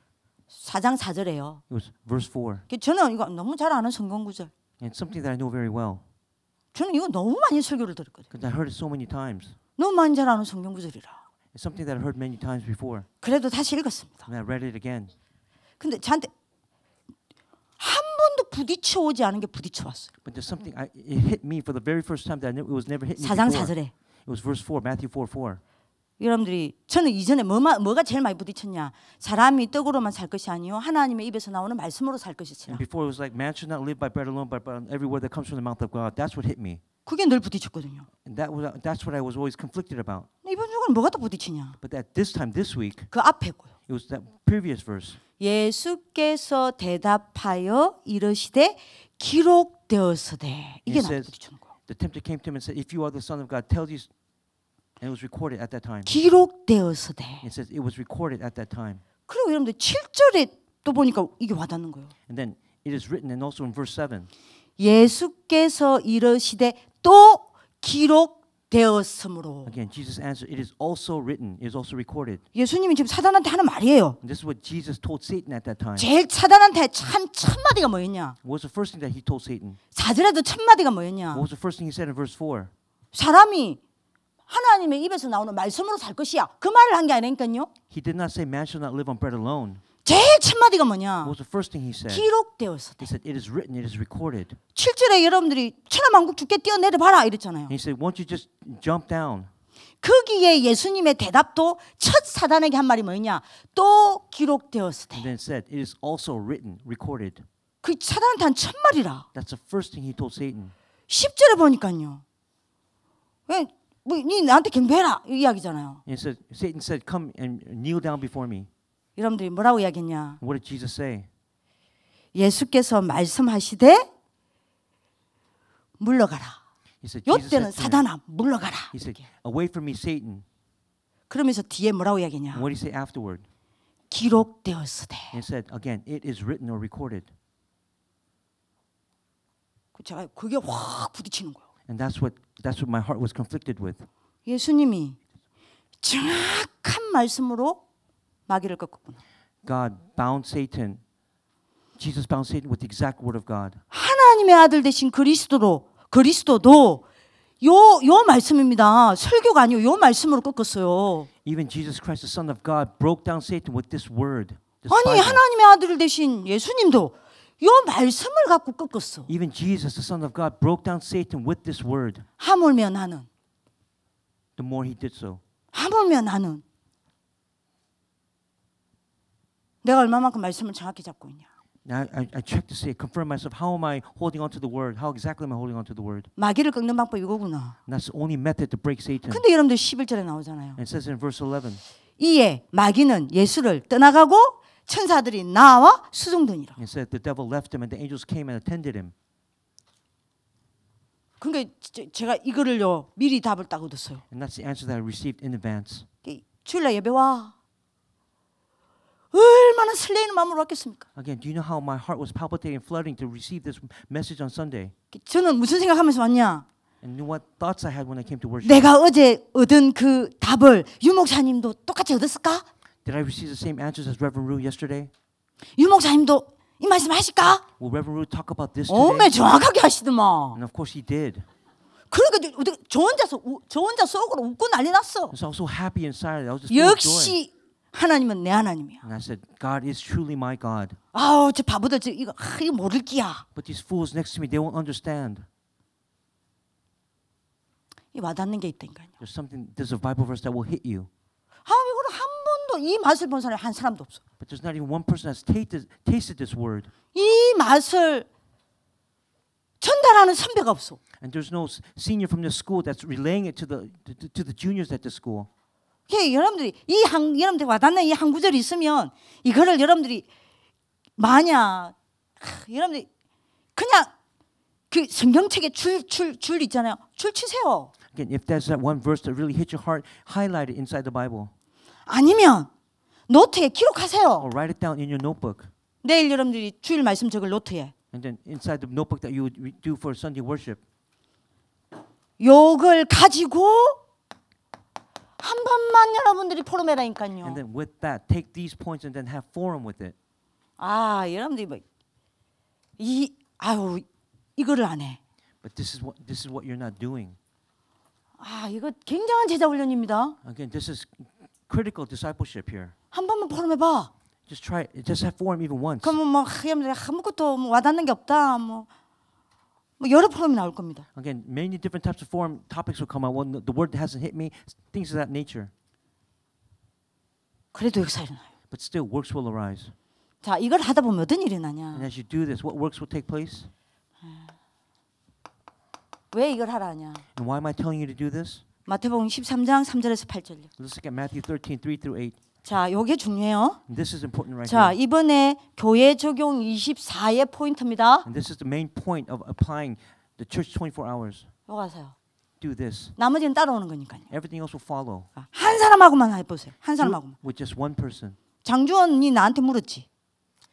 4장 4절에요. It was verse 4. 저는 이거 너무 잘 아는 성경 구절. And it's something that I know very well. 저는 이거 너무 많이 설교를 들었거든요. Because I heard it so many times. 너무 많이 잘 아는 성경 구절이라. It's something that I heard many times before. 그래도 다시 읽었습니다. And I read it again. 근데 저한테 한 번도 부딪혀 오지 않은 게 부딪혀 왔어요. But there's something, it hit me for the very first time that it was never hit me 4장 before. 4절에. It was verse 4, Matthew 4, 4. 여러분들이 저는 이전에 뭐가 제일 많이 부딪혔냐? 사람이 떡으로만 살 것이 아니요 하나님의 입에서 나오는 말씀으로 살 것이지라. And before it was like, man should not live by bread alone, but by every word that comes from the mouth of God. That's what hit me. 그게 늘 부딪혔거든요. And that's what I was always conflicted about. 이번 주는 뭐가 또 부딪히냐? But at this time, this week, 그 앞에고요. it was that previous verse. 예수께서 대답하여 이르시되 기록되었으되 이게 나 says, 부딪히는 거예요. The tempter came to him and said, if you are the Son of God, tell you. And it was recorded at that time. 기록되었으되. It says it was recorded at that time. 그리고 여러분들 7절에 또 보니까 이게 와닿는 거예요. And then it is written, and also in verse 7. 예수께서 이르시되 또 기록되었으므로. Again, Jesus answered, it is also written, it is also recorded. 예수님이 지금 사단한테 하는 말이에요. And this is what Jesus told Satan at that time. 제일 사단한테 첫 마디가 뭐였냐? What was the first thing that he told Satan? 4절에도 첫 마디가 뭐였냐? What was the first thing he said in verse 4? 사람이 하나님의 입에서 나오는 말씀으로 살 것이야. 그 말을 한 게 아니니까요. He did not say man shall not live on bread alone. 제일 첫 마디가 뭐냐? What was the first thing he said? 기록되었어. He said, it is written, it is recorded. 7절에 여러분들이 천하만국 주께 뛰어내려 봐라 이랬잖아요. And he said, won't you just jump down? 거기에 예수님의 대답도 첫 사단에게 한 말이 뭐냐? 또 기록되었을 때. And then said, it is also written, recorded. 그 사단한테 한 첫 말이라. That's the first thing he told Satan. 10절에 보니까요. 니 나한테 경배해라 이 이야기잖아요. And said, Satan said, come and kneel down before me. 여러분들이 뭐라고 이야기했냐? What did Jesus say? 예수께서 말씀하시되 물러가라. He said, Jesus 요때는 said to him, 사단아 물러가라. he said, away from me, Satan. 그러면서 뒤에 뭐라고 이야기했냐? And what did he say afterward? 기록되었으되. And he said, again, it is written or recorded. 제가 그게 확 부딪히는 거예요. And that's what my heart was conflicted with. 예수님이 정확한 말씀으로 마귀를 꺾었구나. God bound Satan Jesus bound Satan with the exact word of God. 하나님의 아들 되신 그리스도도 요 말씀입니다. 설교가 아니고 요 말씀으로 꺾었어요. Even Jesus Christ, the Son of God, broke down Satan with this word. This 아니 Bible. 하나님의 아들 되신 예수님도 요 말씀을 갖고 꺾었어. Even Jesus, the Son of God, broke down Satan with this word. 하물며 나는 The more he did so. 하물며 나는 내가 얼마만큼 말씀을 정확히 잡고 있냐. Now I check to see, confirm myself. How am I holding on to the word? How exactly am I holding on to the word? 마귀를 꺾는 방법이 이거구나. And that's the only method to break Satan. 근데 여러분들 11절에 나오잖아요. And it says in verse 11. 이에 마귀는 예수를 떠나가고 천사들이 나와 수종드니라. It said the devil left him and the angels came and attended him. 그러니까 제가 이거를요 미리 답을 딱 얻었어요. And that's the answer that I received in advance. 주일날 예배 와. 얼마나 설레이는 마음으로 왔겠습니까? Again, do you know how my heart was palpitating and flooding to receive this message on Sunday? 저는 무슨 생각하면서 왔냐? And you know what thoughts I had when I came to worship? 내가 어제 얻은 그 답을 유 목사님도 똑같이 얻었을까? Did I receive the same answers as Reverend Rue yesterday? 유 목사님도 이 말씀 하실까? Will Reverend Rue talk about this 어메 today? 정확하게 하시더만. And of course he did. 그러니까 저 혼자 속으로 웃고 난리 났어. So I was so happy inside. I was just full of joy. 역시 하나님은 내 하나님이야. And I said, God is truly my God. 아우 저 바보들 이거 모를 끼야. But these fools next to me, they won't understand. 이 와닿는 게 있다니까요. There's a Bible verse that will hit you. 이거를 한 번도 이 맛을 본 사람이 한 사람도 없어. But there's not even one person that's tasted this word. 이 맛을 전달하는 선배가 없어. And there's no senior from the school that's relaying it to the juniors at the school. 여러분들이 여러분들 와닿는 이 한 구절이 있으면 이거를 여러분들이 만약 여러분들이 그냥 그 성경책에 줄 있잖아요. 줄 치세요. Again, if there's that one verse that really hit your heart, highlight it inside the Bible. 아니면 노트에 기록하세요. Or write it down in your notebook. 내일 여러분들이 주일 말씀 적을 노트에 And then inside the notebook that you would do for Sunday worship. 요걸 가지고 한 번만 여러분들이 포럼해라니까요. And then with that, take these points and then have forum with it. 여러분들이 이거를 안 해. But this is what you're not doing. 이거 굉장한 제자 훈련입니다. Again, this is critical discipleship here. 한 번만 포럼해봐. Just try it. Just have forum even once. 그러면 여러분들 아무것도 와닿는 게 없다. 여러 포럼이 나올 겁니다. Again, many different types of forum topics will come out. Well, the word hasn't hit me. Things of that nature. 그래도 역사 일어나요. But still, works will arise. 자, 이걸 하다 보면 어떤 일이 나냐? And as you do this, what works will take place? 왜 이걸 하라 하냐? And why am I telling you to do this? 마태복음 13장 3절에서 8절요. Let's look at Matthew 13, 3 through 8. 자, 요게 중요해요. And this is important right 자, here. 이번에 교회 적용 24의 포인트입니다. And this is the main point of applying the church 24 hours. 요 가세요. Do this. 나머지는 따라오는 거니까요. Everything else will follow. 한 사람하고만 해보세요. 한 Do 사람하고만. it with just one person. 장주원이 나한테 물었지.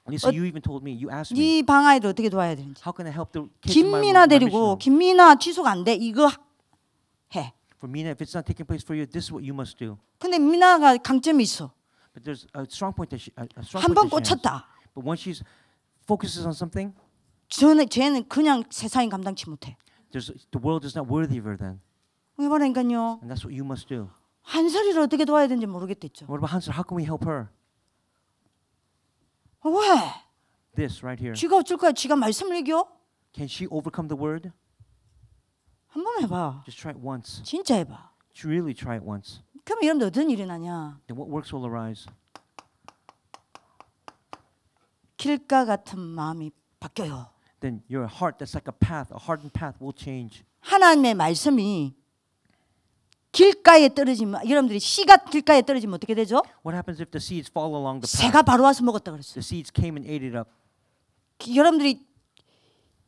Lisa, you even told me, you asked me, 네 방 아이를 어떻게 도와야 되는지. how can I help the kids in my 김미나 데리고 mission? 김미나 취소가 안 돼. 이거 해. For Mina, if it's not taking place for you, this is what you must do. 근데 미나가 강점이 있어. But there's a strong point that a strong 한 번 point that she has. 꽂혔다. But once she focuses on something, 쟤는 그냥 세상이 감당치 못해. the world is not worthy of her then. 해봐라니까요. And that's what you must do. 한설이를 어떻게 도와야 되는지 모르겠댔죠. What about Hansel? How can we help her? 왜? This right here. 쥐가 어쩔 거야? 쥐가 말씀을 이겨? Can she overcome the word? 한 번 해봐. Just try it once. 진짜 해봐. Really try it once. 그럼 여러분들 어떤 일이 나냐? Then what works will arise. 길가 같은 마음이 바뀌어요. Then your heart that's like a path, a hardened path will change. 하나님의 말씀이 길가에 떨어지면 여러분들이 씨가 길가에 떨어지면 어떻게 되죠? What happens if the seeds fall along the path? 새가 바로 와서 먹었다 그랬어요. The seeds came and ate it up. 여러분들이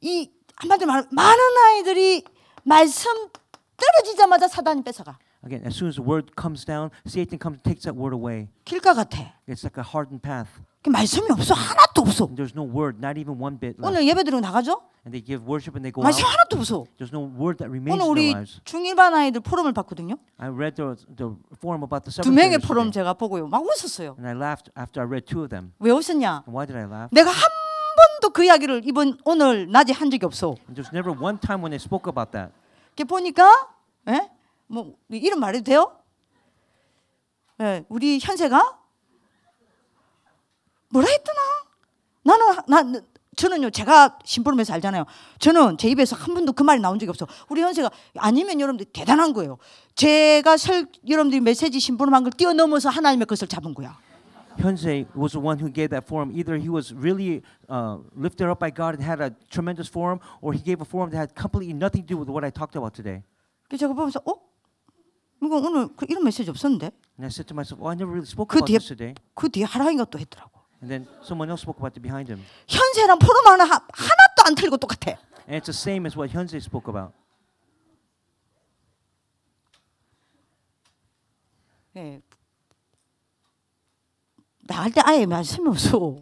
이 한마디로 말하면 많은 아이들이 말씀 떨어지자마자 사단이 뺏어가. Again, as soon as the word comes down, Satan comes and takes that word away. 길가 같아. It's like a hardened path. 말씀이 없어. 하나도 없어. And there's no word, not even one bit left. 오늘 예배 드리고 나가죠? And they give worship and they go out. 말씀 하나도 없어. There's no word that remains 오늘 in 우리 their lives. 중1반 아이들 포럼을 봤거든요. I read the forum about the 두 seventh 명의 graders 포럼 today. 제가 보고요. 막 웃었어요. And I laughed after I read two of them. 왜 웃었냐? And why did I laugh? 내가 한 번도 그 이야기를 오늘 낮에 한 적이 없어. And there's never one time when they spoke about that. 이렇게 보니까 뭐 이름 말해도 돼요? 우리 현세가 뭐라 했더나? 저는요 제가 신부름에서 알잖아요. 저는 제 입에서 한 번도 그 말이 나온 적이 없어. 우리 현세가 아니면 여러분들 대단한 거예요. 제가 여러분들이 메시지 신부름한 걸 뛰어넘어서 하나님의 것을 잡은 거야. Hyunse was the one who gave that forum. Either he was really lifted up by God and had a tremendous forum, or he gave a forum that had completely nothing to do with what I talked about today. 그래서 제가 보면서 이거 오늘 이런 메시지 없었는데? And I said to myself, I never really spoke 그 about 뒤에 this today. 그 뒤에 하라이가 또 했더라고. And then someone else spoke about it behind him. 현세랑 포럼하는 하나도 안 틀리고 똑같아. And it's the same as what Hyunse spoke about. 나갈 때 아예 말씀이 없어.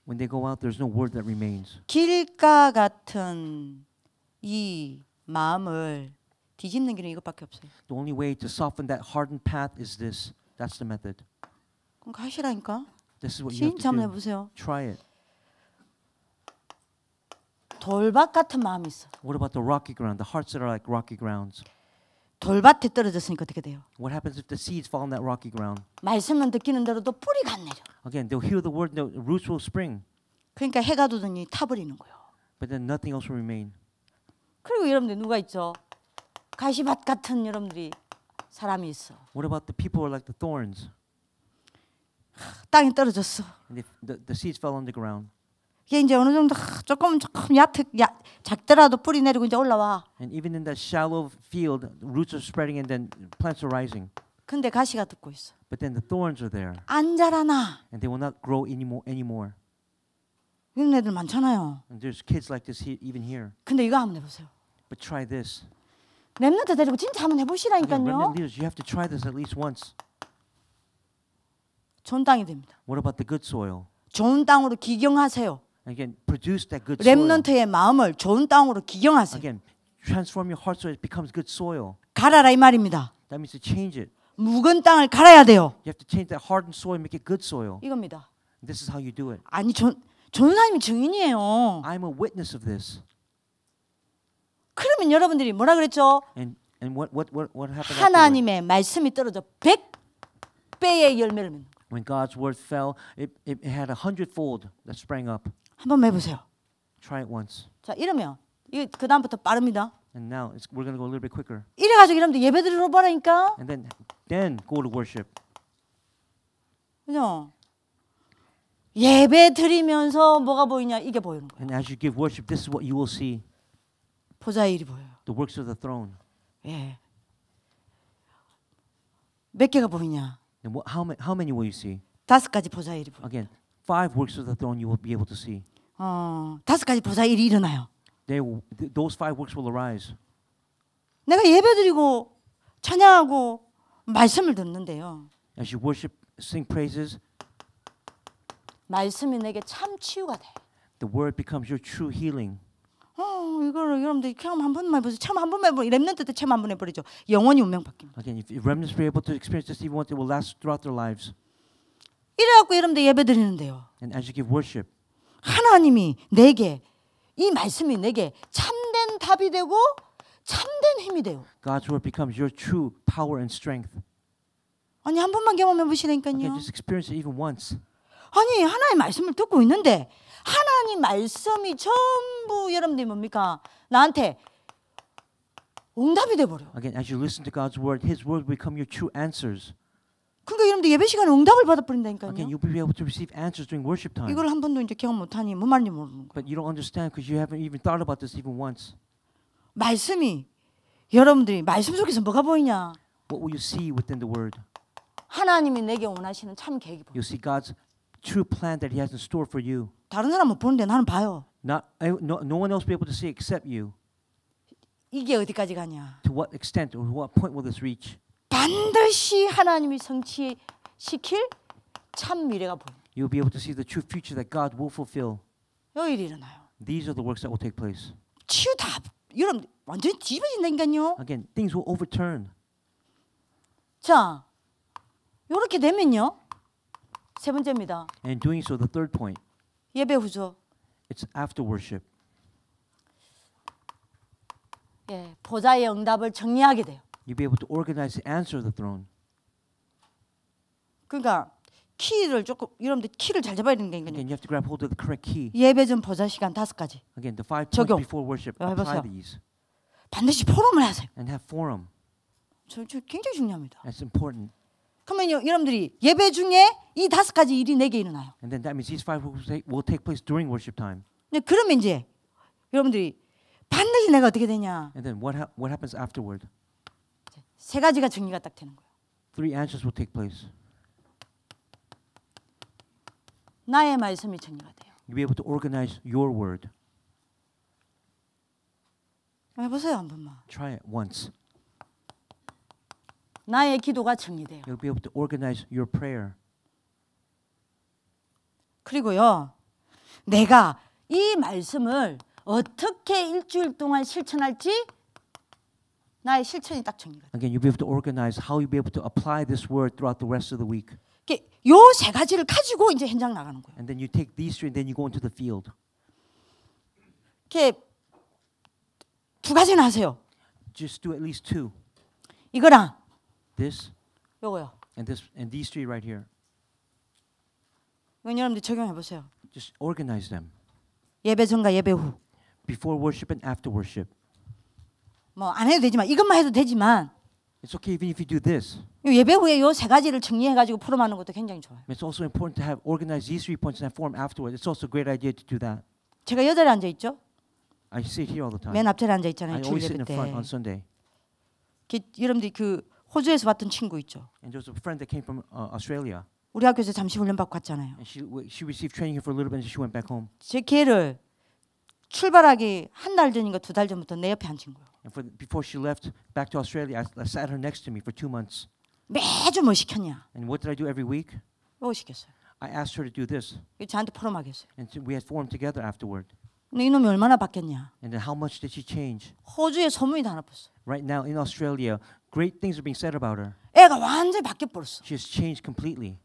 When they go out, there's no word that remains. 길가 같은 이 마음을 뒤집는 길은 이것밖에 없어요. The only way to soften that hardened path is this. That's the method. 그럼 가시라니까. This is what you have 진짜 한번 to do. 해보세요. Try it. 돌밭 같은 마음이 있어. What about the rocky ground? The hearts that are like rocky grounds. 돌밭에 떨어졌으니까 어떻게 돼요? What happens if the seeds fall on that rocky ground? 말씀은 듣기는 대로도 뿌리가 안 내려. Again, they'll hear the word and the roots will spring. 그러니까 해가 돋으니 타버리는 거예요. But then nothing else will remain. 그리고 여러분들 누가 있죠? 가시밭 같은 여러분들이 사람이 있어. What about the people who are like the thorns? 땅에 떨어졌어. And the seeds fell on the ground. 이게 이제 어느 정도 조금 작더라도 뿌리 내리고 이제 올라와. And even in that shallow field, roots are spreading and then plants are rising. 근데 가시가 듣고 있어. But then the thorns are there. 안 자라나. And they will not grow anymore. 이런 애들 많잖아요. And there's kids like this even here. 근데 이거 한번 해보세요. But try this. 렘넌트 데리고 진짜 한번 Again, 해보시라니까요. remnant leaders, you have to try this at least once. 좋은 땅이 됩니다. What about the good soil? 좋은 땅으로 기경하세요. Again, produce that good soil. 렘넌트의 마음을 좋은 땅으로 기경하세요. Again, transform your heart so it becomes good soil. 갈아라 이 말입니다. That means to change it. 묵은 땅을 갈아야 돼요. You have to change that hardened soil and make it good soil. 이겁니다. This is how you do it. 아니 전사님이 증인이에요. I'm a witness of this. 그러면 여러분들이 뭐라 그랬죠? And what happened afterward? 하나님의 말씀이 떨어져 100배의 열매를 맺는. When God's word fell, it had 100-fold that sprang up. 한번 해보세요. Try it once. 자 이러면 이게 그 다음부터 빠릅니다. And now we're going to go a little bit quicker. 이래가지고 여러분들 예배 드리러 보라니까. And then go to worship. 그죠? 예배 드리면서 뭐가 보이냐 이게 보이는 거예요. And as you give worship, this is what you will see. 보좌의 일이 보여요. The works of the throne. 예. 몇 개가 보이냐? And how many will you see? 5가지 보좌의 일이 보여. Again, 5 works of the throne you will be able to see. 5가지 보좌의 일이 일어나요. Those 5 works will arise. 내가 예배 드리고 찬양하고 말씀을 듣는데요. As you worship, sing praises, 말씀이 내게 참 치유가 돼. the word becomes your true healing. 이거를 여러분들 체험 한 번만 해보세요. 체험 한 번만 해보세요. 렘넌트 때 체험 한 번 해버리죠. 영원히 운명 바뀝니다. Again, if remnants were able to experience this even once, it will last throughout their lives. 이래갖고 여러분들 예배 드리는데요. And as you give worship, 하나님이 내게 이 말씀이 내게 참된 답이 되고 참된 힘이 돼요. God's word becomes your true power and strength. 아니 한 번만 경험해 Again, 보시라니까요. just experience it even once. 아니 하나님 말씀을 듣고 있는데 하나님 말씀이 전부 여러분들이 뭡니까? 나한테 응답이 돼버려. Again, as you listen to God's word, His word will become your true answers. 그러니까 여러분들 예배 시간에 응답을 Again, 받아버린다니까요. you'll be able to receive answers during worship time. 이걸 한 번도 이제 경험 못하니 뭔 말인지 모르는 거예요. But you don't understand because you haven't even thought about this even once. 말씀이 여러분들이 말씀 속에서 뭐가 보이냐? What will you see within the word? 하나님이 내게 원하시는 참 계획이 보여. You'll see God's true plan that He has in store for you. 다른 사람 못 보는데 나는 봐요. No one else will be able to see except you. 이게 어디까지 가냐? To what extent or what point will this reach? 반드시 하나님이 성취시킬 참 미래가 보여. You'll be able to see the true future that God will fulfill. 여기 일어나요. These are the works that will take place. 치유 다 여러분 완전히 뒤집어진다니까요. Again, things will overturn. 자, 이렇게 되면요. 세 번째입니다. And in doing so, the third point, 예배 후죠. It's after worship. 예, 보좌의 응답을 정리하게 돼요. You'll be able to organize the answer of the throne. 그러니까 키를 조금 여러분들 키를 잘 잡아야 되는 게 Again, you have to grab hold of the correct key. 예배 전 보좌 시간 5가지. Again, the 5 points 적용. before worship. 해보세요. Apply these 반드시 포럼을 하세요. and have forum. 저 굉장히 중요합니다. That's important. 그러면요, 여러분들이 예배 중에 이 5가지 일이 내게 일어나요. And then that means these 5 will take place during worship time. 네, 그러면 이제 여러분들이 반드시 내가 어떻게 되냐? And then what happens afterward? 3가지가 정리가 딱 되는 거예요. 3 answers will take place. 나의 말씀이 정리가 돼요. You'll be able to organize your word. 해보세요 한 번만. Try it once. 나의 기도가 정리돼요. You'll be able to organize your prayer. 그리고요, 내가 이 말씀을 어떻게 일주일 동안 실천할지 나의 실천이 딱 정리가 돼요. Again, you'll be able to organize how you'll be able to apply this word throughout the rest of the week. 요 3가지를 가지고 이제 현장 나가는 거예요. And then you take these 3 and then you go into the field. 이렇게 2가지는 하세요. Just do at least 2. 이거랑 This 요거요. and these 3 right here. 이건 여러분들 적용해 보세요. Just organize them 예배 전과 예배 후. before worship and after worship. 뭐 안 해도 되지만 이것만 해도 되지만 It's okay even if you do this. 요 예배 후에 요 3가지를 정리해 가지고 포럼하는 것도 굉장히 좋아요. It's also important to have organized these 3 points and have form afterwards. It's also a great idea to do that. 제가 여 자리에 앉아 있죠. I sit here all the time. 맨 앞자리에 앉아 I 있잖아요. 주일 always sit 예배 in the 때. front on Sunday. 여러분들이 그 호주에서 왔던 친구 있죠. And there was a friend that came from Australia. 우리 학교에서 잠시 훈련 받고 갔잖아요. And she received training here for a little bit and she went back home. 제 걔를 출발하기 한 달 전인가 2달 전부터 내 옆에 앉힌 거예요. And before she left back to Australia, I sat her next to me for 2 months. 매주 뭐 시켰냐? And what did I do every week? 뭐 시켰어요? I asked her to do this. 저한테 포럼하게 했어요. And we had formed together afterward. 근데 이놈이 얼마나 바뀌었냐? And then how much did she change? 호주에 소문이 다 나빴어. Right now in Australia, great things are being said about her. 애가 완전히 바뀌어 버렸어. She has changed completely.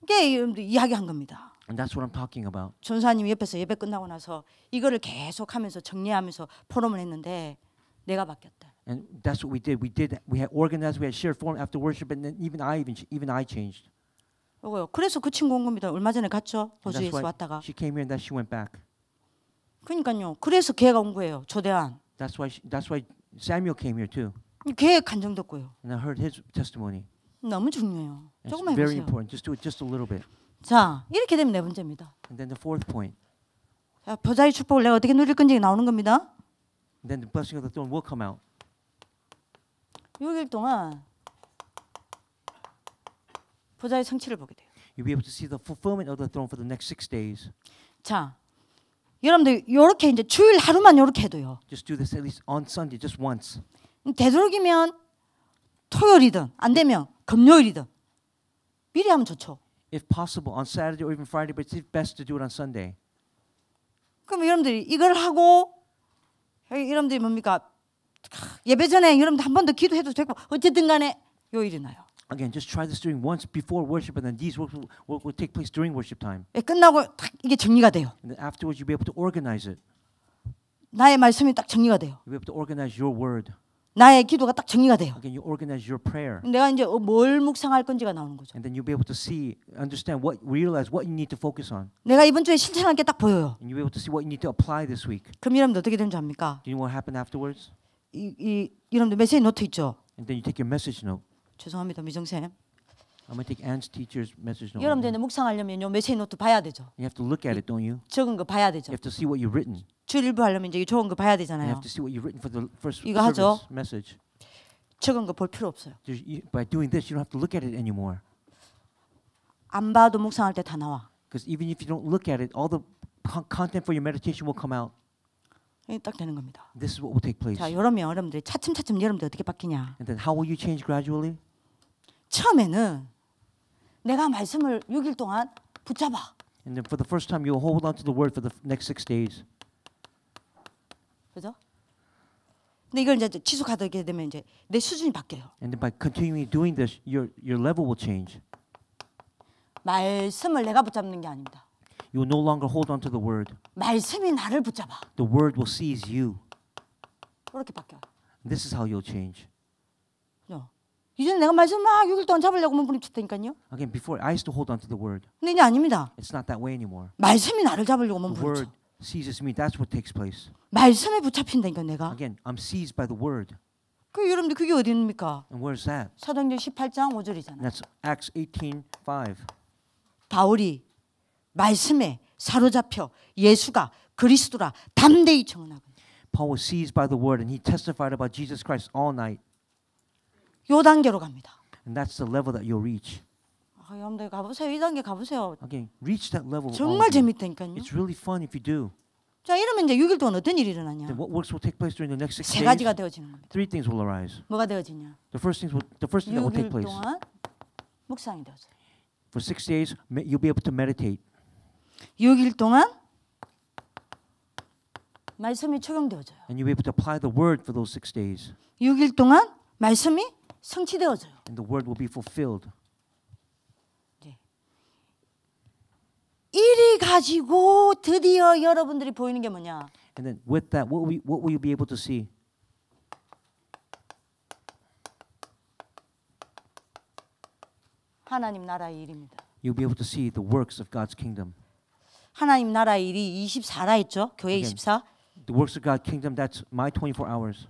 이게 여러분들 이야기한 겁니다. And that's what I'm talking about. 전사님이 옆에서 예배 끝나고 나서 이거를 계속하면서 정리하면서 포럼을 했는데 내가 바뀌었다. And that's what we did. We had organized, we had shared form after worship, and then even I changed. 요거요. 그래서 그 친구 온 겁니다. 얼마 전에 갔죠. And that's 호주에서 why 왔다가. she came here and then she went back. 그러니까요. 그래서 걔가 온 거예요. 조대한. That's why Samuel came here too. 걔 간증 듣고요. And I heard his testimony. 너무 중요해요. And 조금만 it's very 해보세요. important. Just do it just a little bit. 자, 이렇게 되면 4번째입니다. And then the 4th point. 자, 보좌의 축복을 내가 어떻게 누릴 건지 나오는 겁니다. And then the blessing of the throne will come out. 6일 동안 보좌의 성취를 보게 돼요. You'll be able to see the fulfillment of the throne for the next 6 days. 자, 여러분들 요렇게 이제 주일 하루만 요렇게 해도요. Just do this at least on Sunday, just once. 되도록이면 토요일이든 안 되면 금요일이든 미리 하면 좋죠. If possible, on Saturday or even Friday, but it's best to do it on Sunday. 그럼 여러분들이 이걸 하고 여러분들이 뭡니까? 예배 전에 여러분들 한 번 더 기도해도 되고 어쨌든 간에 요일이 나요. Again, just try this doing once before worship, and then these will take place during worship time. 끝나고 딱 이게 정리가 돼요. And then afterwards, you'll be able to organize it. 나의 말씀이 딱 정리가 돼요. You'll be able to organize your word. 나의 기도가 딱 정리가 돼요. Again, you organize your prayer. 내가 이제 뭘 묵상할 건지가 나오는 거죠. And then you'll be able to understand realize what you need to focus on. 내가 이번 주에 실천할 게 딱 보여요. And you'll be able to see what you need to apply this week. 그럼 여러분들 어떻게 되는지 압니까? Do you know what happened afterwards? 여러분들 메시지 노트 있죠? And then you take your message note. 죄송합니다, 미정쌤. I'm going to take Anne's teacher's message note. 여러분들 묵상하려면 요 메시지 노트 봐야 되죠. You have to look at it, don't you? 적은 거 봐야 되죠. You have to see what you've written. 주일 일부 하려면 이제 좋은 거 봐야 You 되잖아요. have to see what you've written for the first 이거 하죠? service message. 적은 거 볼 필요 없어요. By doing this, you don't have to look at it anymore. 안 봐도 묵상할 때 다 나와. Because even if you don't look at it, all the content for your meditation will come out. 이게 딱 되는 겁니다. This is what will take place. 자, 여러면 여러분들이 차츰차츰 여러분들 어떻게 바뀌냐? And then how will you change gradually? 처음에는 내가 말씀을 6일 동안 붙잡아. And then for the first time, you'll hold on to the word for the next 6 days. 그죠? 근데 이걸 이제 지속하게 되면 이제 내 수준이 바뀌어요. And then by continuing doing this, your level will change. 말씀을 내가 붙잡는 게 아닙니다. You will no longer hold on to the word. 말씀이 나를 붙잡아. The word will seize you. 그렇게 바뀌어요. This is how you'll change. 이전에 내가 말씀 막 6일 동안 잡으려고 몸부림쳤다니까요. Again, before I used to hold on to the word. 근데 이제 아닙니다. It's not that way anymore. 말씀이 나를 잡으려고 The 몸부림쳐. word seizes me. That's what takes place. 말씀에 붙잡힌다니까 내가. Again, I'm seized by the word. 그 여러분들 그게 어디입니까? And where's that? 사도행전 18장 5절이잖아요. That's Acts 18:5. 바울이 말씀에 사로잡혀 예수가 그리스도라 담대히 청언하고. Paul was seized by the word and he testified about Jesus Christ all night. 요 단계로 갑니다. And that's the level that you'll reach. 여러분들 가보세요. 이 단계 가보세요. Again, reach that level. with all 정말 of you. 재밌다니까요. It's really fun if you do. 자 이러면 이제 6일 동안 어떤 일이 일어나냐? Then what works will take place during the next 6 세 days? 가지가 되어지는 겁니다. Three things will arise. 뭐가 되어지냐? The first thing that will take 6일 place. 동안 묵상이 되어져요. For 6 days, you'll be able to meditate. 6일 동안 말씀이 적용되어져요. And you'll be able to apply the word for those 6 days. 6일 동안 말씀이 성취되어져요. And the word will be fulfilled. 이리 가지고 드디어 여러분들이 보이는 게 뭐냐? And then with that, what will you be able to see? 하나님 나라의 일입니다. You'll be able to see the works of God's kingdom. 하나님 나라의 일이 24라 했죠. 교회 Again. 24. The works of God's kingdom, that's my 24 hours.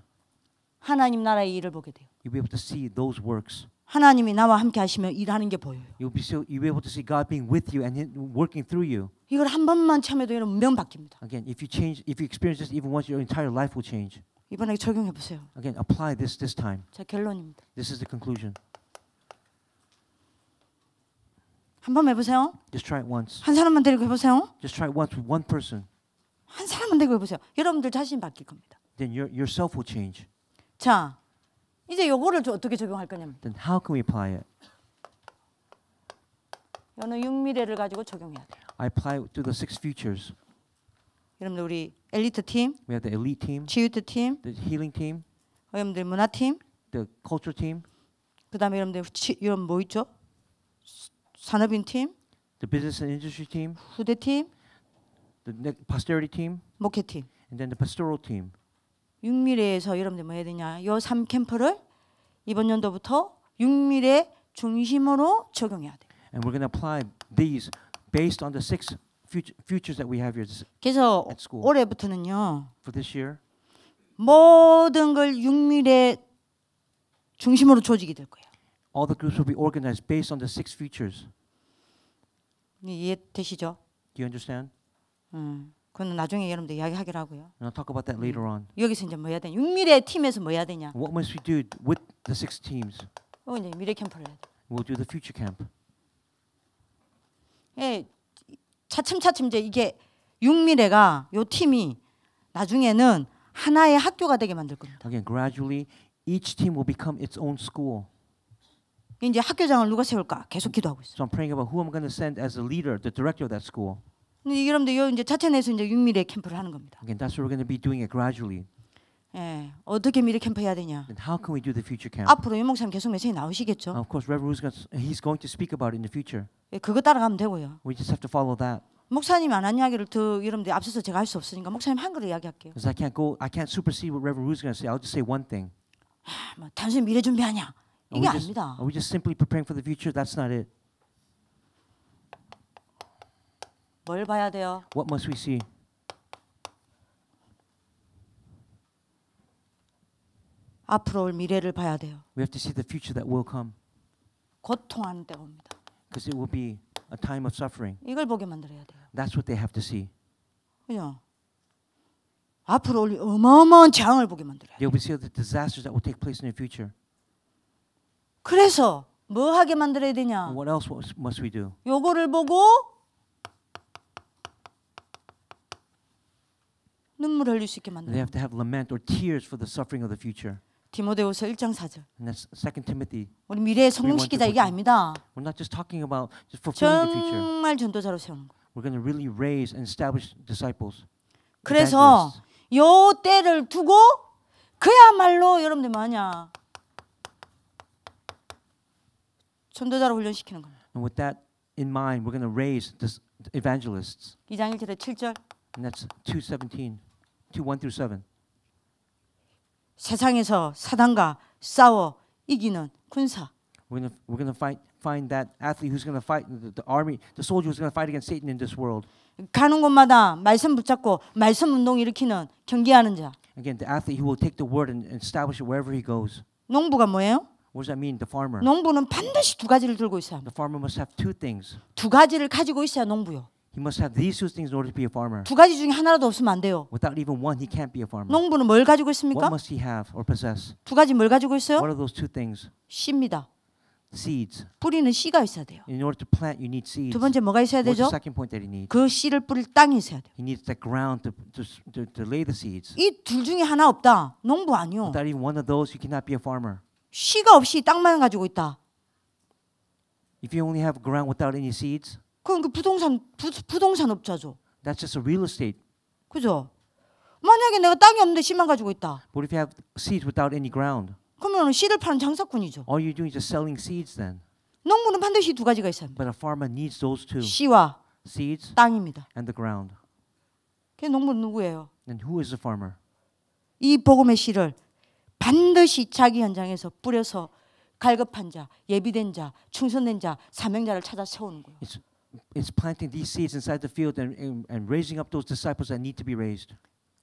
하나님 나라의 일을 보게 돼요. You'll be able to see those works. 하나님이 나와 함께 하시면 일하는 게 보여요. You'll be able to see God being with you and working through you. 이걸 한 번만 참여도 여러분 명 바뀝니다. Again, if you experience this even once, your entire life will change. 이번에 적용해 보세요. Again, apply this time. 자 결론입니다. This is the conclusion. 한번 해보세요. Just try it once. 한 사람만 데리고 해보세요. Just try it once with one person. 한 사람만 데리고 해보세요. 여러분들 자신 바뀔 겁니다. Then yourself will change. 자, 이제 요거를 어떻게 적용할 거냐면 Then how can we apply it? 여는 육미래를 가지고 적용해야 돼요. I apply it to the 6 futures. 여러분들 우리 엘리트 팀, We have the elite team, 치유트 팀, the healing team, 여러분들 문화 팀, the culture team, 그다음에 여러분들 여러분 뭐 있죠? 산업인 팀, the business and industry team, 후대 팀, the posterity team, 목회 팀. and then the pastoral team. 육미래에서 여러분들 뭐 해야 되냐? 요 3캠프를 이번 연도부터 육미래 중심으로 적용해야 돼. And we're going to apply these based on the 6 futures that we have here 그래서 at school. 올해부터는요. For this year, 모든 걸 육미래 중심으로 조직이 될 거예요. all the groups will be organized based on the 6 futures. 이해되시죠? Do you understand? 그건 나중에 여러분들 이야기하기로 하고요. And I'll talk about that later on. 여기서 이제 뭐 해야 되냐? 육미래 팀에서 뭐 해야 되냐? What must we do with the 6 teams? 이제 미래 캠프를 해야 돼. We'll do the future camp. 예, 차츰차츰 이제 이게 육미래가 요 팀이 나중에는 하나의 학교가 되게 만들 겁니다. Again, gradually, each team will become its own school. 이제 학교장을 누가 세울까? 계속 기도하고 있어요. So I'm praying about who I'm going to send as the leader, the director of that school. 근데 여러분들 요 이제 자체 내에서 이제 육미래 캠프를 하는 겁니다. Again, that's what we're going to be doing it gradually. 예, 어떻게 미래 캠프 해야 되냐? Then how can we do the future camp? 앞으로 유 목사님 계속 메시지 나오시겠죠? Of course, Reverend he's going to speak about it in the future. 예, 그거 따라가면 되고요. We just have to follow that. 목사님 안 한 이야기를 더 여러분들 앞서서 제가 할 수 없으니까 목사님 한 거를 이야기할게요. Because I can't supersede what Reverend Ru's going to say. I'll just say one thing. 뭐 단순히 미래 준비하냐? 이게 Are 아닙니다. we just simply preparing for the future? That's not it. 뭘 봐야 돼요? What must we see? 앞으로 올 미래를 봐야 돼요. We have to see the future that will come. 고통하는 때가 옵니다. Because it will be a time of suffering. 이걸 보게 만들어야 돼요. That's what they have to see. 그죠? 앞으로 올 어마어마한 재앙을 보게 만들어야 돼요. They will see the disasters that will take place in the future. 그래서 뭐 하게 만들어야 되냐? And what else must we do? 요거를 보고 눈물 흘릴 수 있게 They 만들어야 have to have lament or tears for the suffering of the future. 디모데후서 1장 4절. And that's 2 Timothy. 우리 미래에 성공시키자 이게 아닙니다. We're not just talking about just fulfilling the future. 정말 전도자로 세우는 거. We're going to really raise and establish disciples. 그래서 요 때를 두고 그야말로 여러분들 뭐하냐? 전도자로 훈련시키는 겁니다. And with that in mind, we're going to raise this evangelists. 2장 1절에 7절. And that's 2:17, 2:1 through 7. 세상에서 사단과 싸워 이기는 군사. We're going to find that athlete who's going to fight the army, the soldier who's going to fight against Satan in this world. 가는 곳마다 말씀 붙잡고 말씀 운동 일으키는 경계하는 자. Again, the athlete who will take the word and establish it wherever he goes. 농부가 뭐예요? What does that mean? The farmer. 농부는 반드시 두 가지를 들고 있어야 합니다. The farmer must have two things. 두 가지를 가지고 있어야 농부요. He must have these two things in order to be a farmer. 두 가지 중에 하나라도 없으면 안 돼요. Without even one, he can't be a farmer. 농부는 뭘 가지고 What 있습니까? must he have or possess? 두 가지 뭘 가지고 What 있어요? are those two things? 씨입니다. Seeds. 뿌리는 씨가 있어야 돼요. In order to plant, you need seeds. 두 번째 뭐가 있어야 What's 되죠? the second point that he needs? 그 씨를 뿌릴 땅이 있어야 돼요. He needs that ground to lay the seeds. 이 둘 중에 하나 없다. 농부 아니요. Without even one of those, you cannot be a farmer. 씨가 없이 땅만 가지고 있다. If you only have ground without any seeds, 그건 그 부동산 업자죠. that's just a real estate. 그죠? 만약에 내가 땅이 없는데 씨만 가지고 있다. But if you have seeds without any ground, 그러면 씨를 파는 장사꾼이죠. all you're doing is just selling seeds then. 농부는 반드시 두 가지가 있어야 합니다. But a farmer needs those two, 씨와 seeds 땅입니다. and the ground. 그 농부는 누구예요? And who is the farmer? 이 복음의 씨를 반드시 자기 현장에서 뿌려서 갈급한 자, 예비된 자, 충성된 자, 사명자를 찾아 세우는 거예요. It's planting these seeds inside the field and raising up those disciples that need to be raised.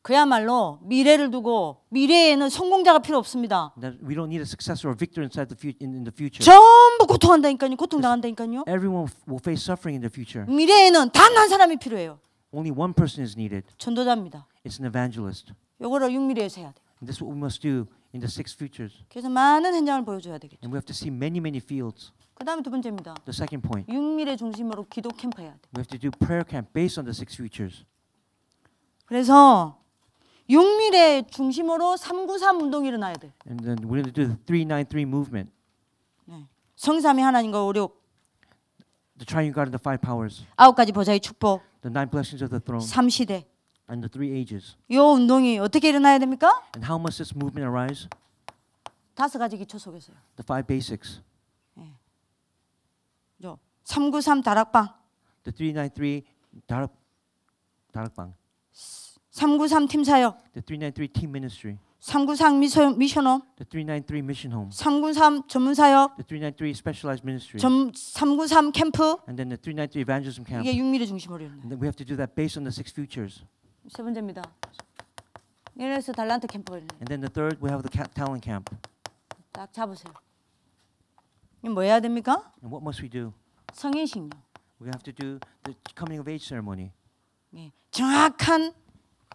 그야말로 미래를 두고 미래에는 성공자가 필요 없습니다. That we don't need a successor or victor inside in the future. 전부 고통한다니까요. 고통당한다니까요. Everyone will face suffering in the future. 미래에는 단 한 사람이 필요해요. Only one person is needed. 전도자입니다. It's an evangelist. 요거를 6미래에서 해야 돼요. And this is what we must do in the 6 futures. 그래서 많은 현장을 보여줘야 되겠죠. And we have to see many fields. 그 다음에 두 번째입니다. The second point, 6미래 중심으로 기도 캠프 해야 돼요. we have to do prayer camp based on the 6 futures. 그래서 6미래 중심으로 393 운동이 일어나야 돼. And then we're going to do the 393 movement. 네. 성삼위 하나님과 오륙, The triune God and the 5 powers. 9가지 보좌의 축복, The 9 blessings of the throne. 3시대. And the 3 ages. 이 운동이 어떻게 일어나야 됩니까? And how must this movement arise? 5가지 기초 속에서요. The 5 basics. 393 다락방, The 393 다락방. 393 팀 사역, The 393 team ministry. 393 미션홈, The 393 mission home. 393 전문 사역, The 393 specialized ministry. 393 캠프. And then the 393 evangelism camp. 이게 6미래 중심으로 일어나요. And then we have to do that based on the 6 futures. 세 번째입니다. 이래서 달란트 캠프가 일어나요. And then the third, we have the talent camp. 딱 잡으세요. 이거 뭐 해야 됩니까? And what must we do? 성인식요. We have to do the coming of age ceremony. 예. 정확한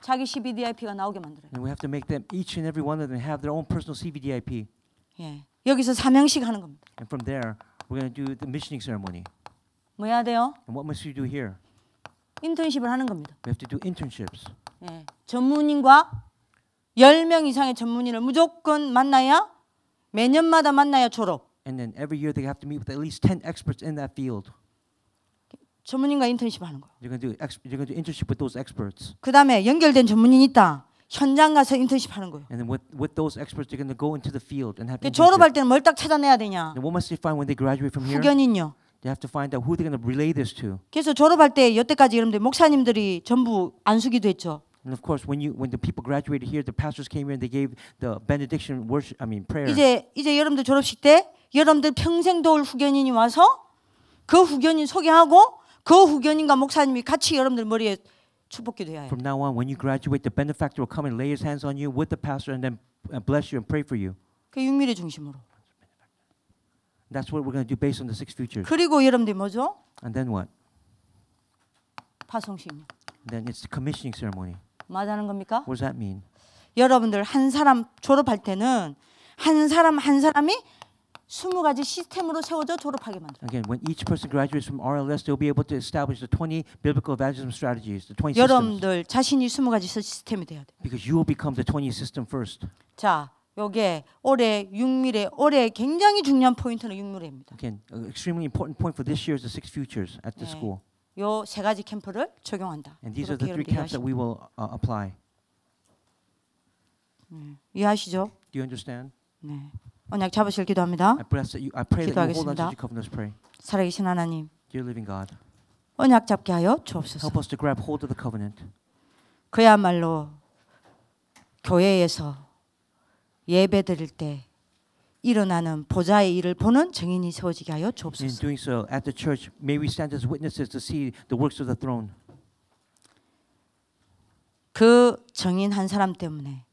자기 CBDIP가 나오게 만들어요. And we have to make them, each and every one of them, have their own personal CVDIP. 예. 여기서 사명식 하는 겁니다. And from there, we're going to do the missioning ceremony. 뭐 해야 돼요? And what must we do here? 인턴십을 하는 겁니다. We have to do internships. 예. 전문인과 10명 이상의 전문인을 무조건 만나야 매년마다 만나야 졸업. And then every year they have to meet with at least 10 experts in that field. 전문인과 인턴십 하는 거예요. You're going to do internship with those experts. 그다음에 연결된 전문인이 있다. 현장 가서 인턴십 하는 거예요. And then with those experts, they're going to go into the field and have 졸업할 internship. 때는 뭘 딱 찾아내야 되냐? And what must they find when they graduate from here? 후견인요. They have to find out who they're going to relay this to. 그래서 졸업할 때 여태까지 여러분들 목사님들이 전부 안수기도 했죠. And of course, when the people graduated here, the pastors came here and they gave the benediction worship. prayer. 이제 여러분들 졸업식 때 여러분들 평생 도울 후견인이 와서 그 후견인 소개하고 그 후견인과 목사님이 같이 여러분들 머리에 축복기도 해야 해요. From now on, when you graduate, the benefactor will come and lay his hands on you with the pastor and then bless you and pray for you. 그 6미래 중심으로. That's what we're going to do based on the 6 futures. 그리고 여러분들 뭐죠? And then what? 파송식요. Then it's the commissioning ceremony. 맞아는 겁니까? What does that mean? 여러분들 한 사람 졸업할 때는 한 사람이 20가지 시스템으로 세워져 졸업하게 만들어요. Again, when each person graduates from RLS, they'll be able to establish the 20 biblical evangelism strategies, the 20 systems. 여러분들 자신이 20가지 시스템이 돼야 돼요. Because you will become the 20 system first. 자, 요게 올해 6미래 올해 굉장히 중요한 포인트는 6미래입니다. Again, an extremely important point for this year is the 6 futures at the 네. school. 요 세 가지 캠프를 적용한다. And these are the 그렇게 3 camps that 여러분들 we will apply. 이해하시죠? Do you understand? 네. 언약 잡으실 기도합니다. I pray that you hold on to 기도하겠습니다. your covenants. Pray. 살아계신 하나님, Dear living God, 언약 잡게 하여 주옵소서. help us to grab hold of the covenant. 그야말로 교회에서 예배 드릴 때 일어나는 보좌의 일을 보는 증인이 세워지게 하여 In 주옵소서. doing so, at the church, may we stand as witnesses to see the works of the throne. 그 증인 한 사람 때문에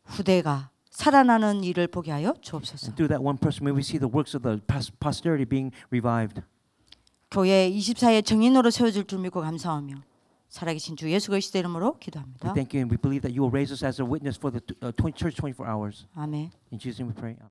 후대가 살아나는 일을 보게 하여 주옵소서. And through that one person, may we see the works of the posterity being revived. 교회 24의 증인으로 세워질 줄 믿고 감사하며 살아계신 주 예수 그리스도 이름으로 We 기도합니다. thank you and we believe that you will raise us as a witness for the church 24 hours. 아멘. In Jesus' name we pray.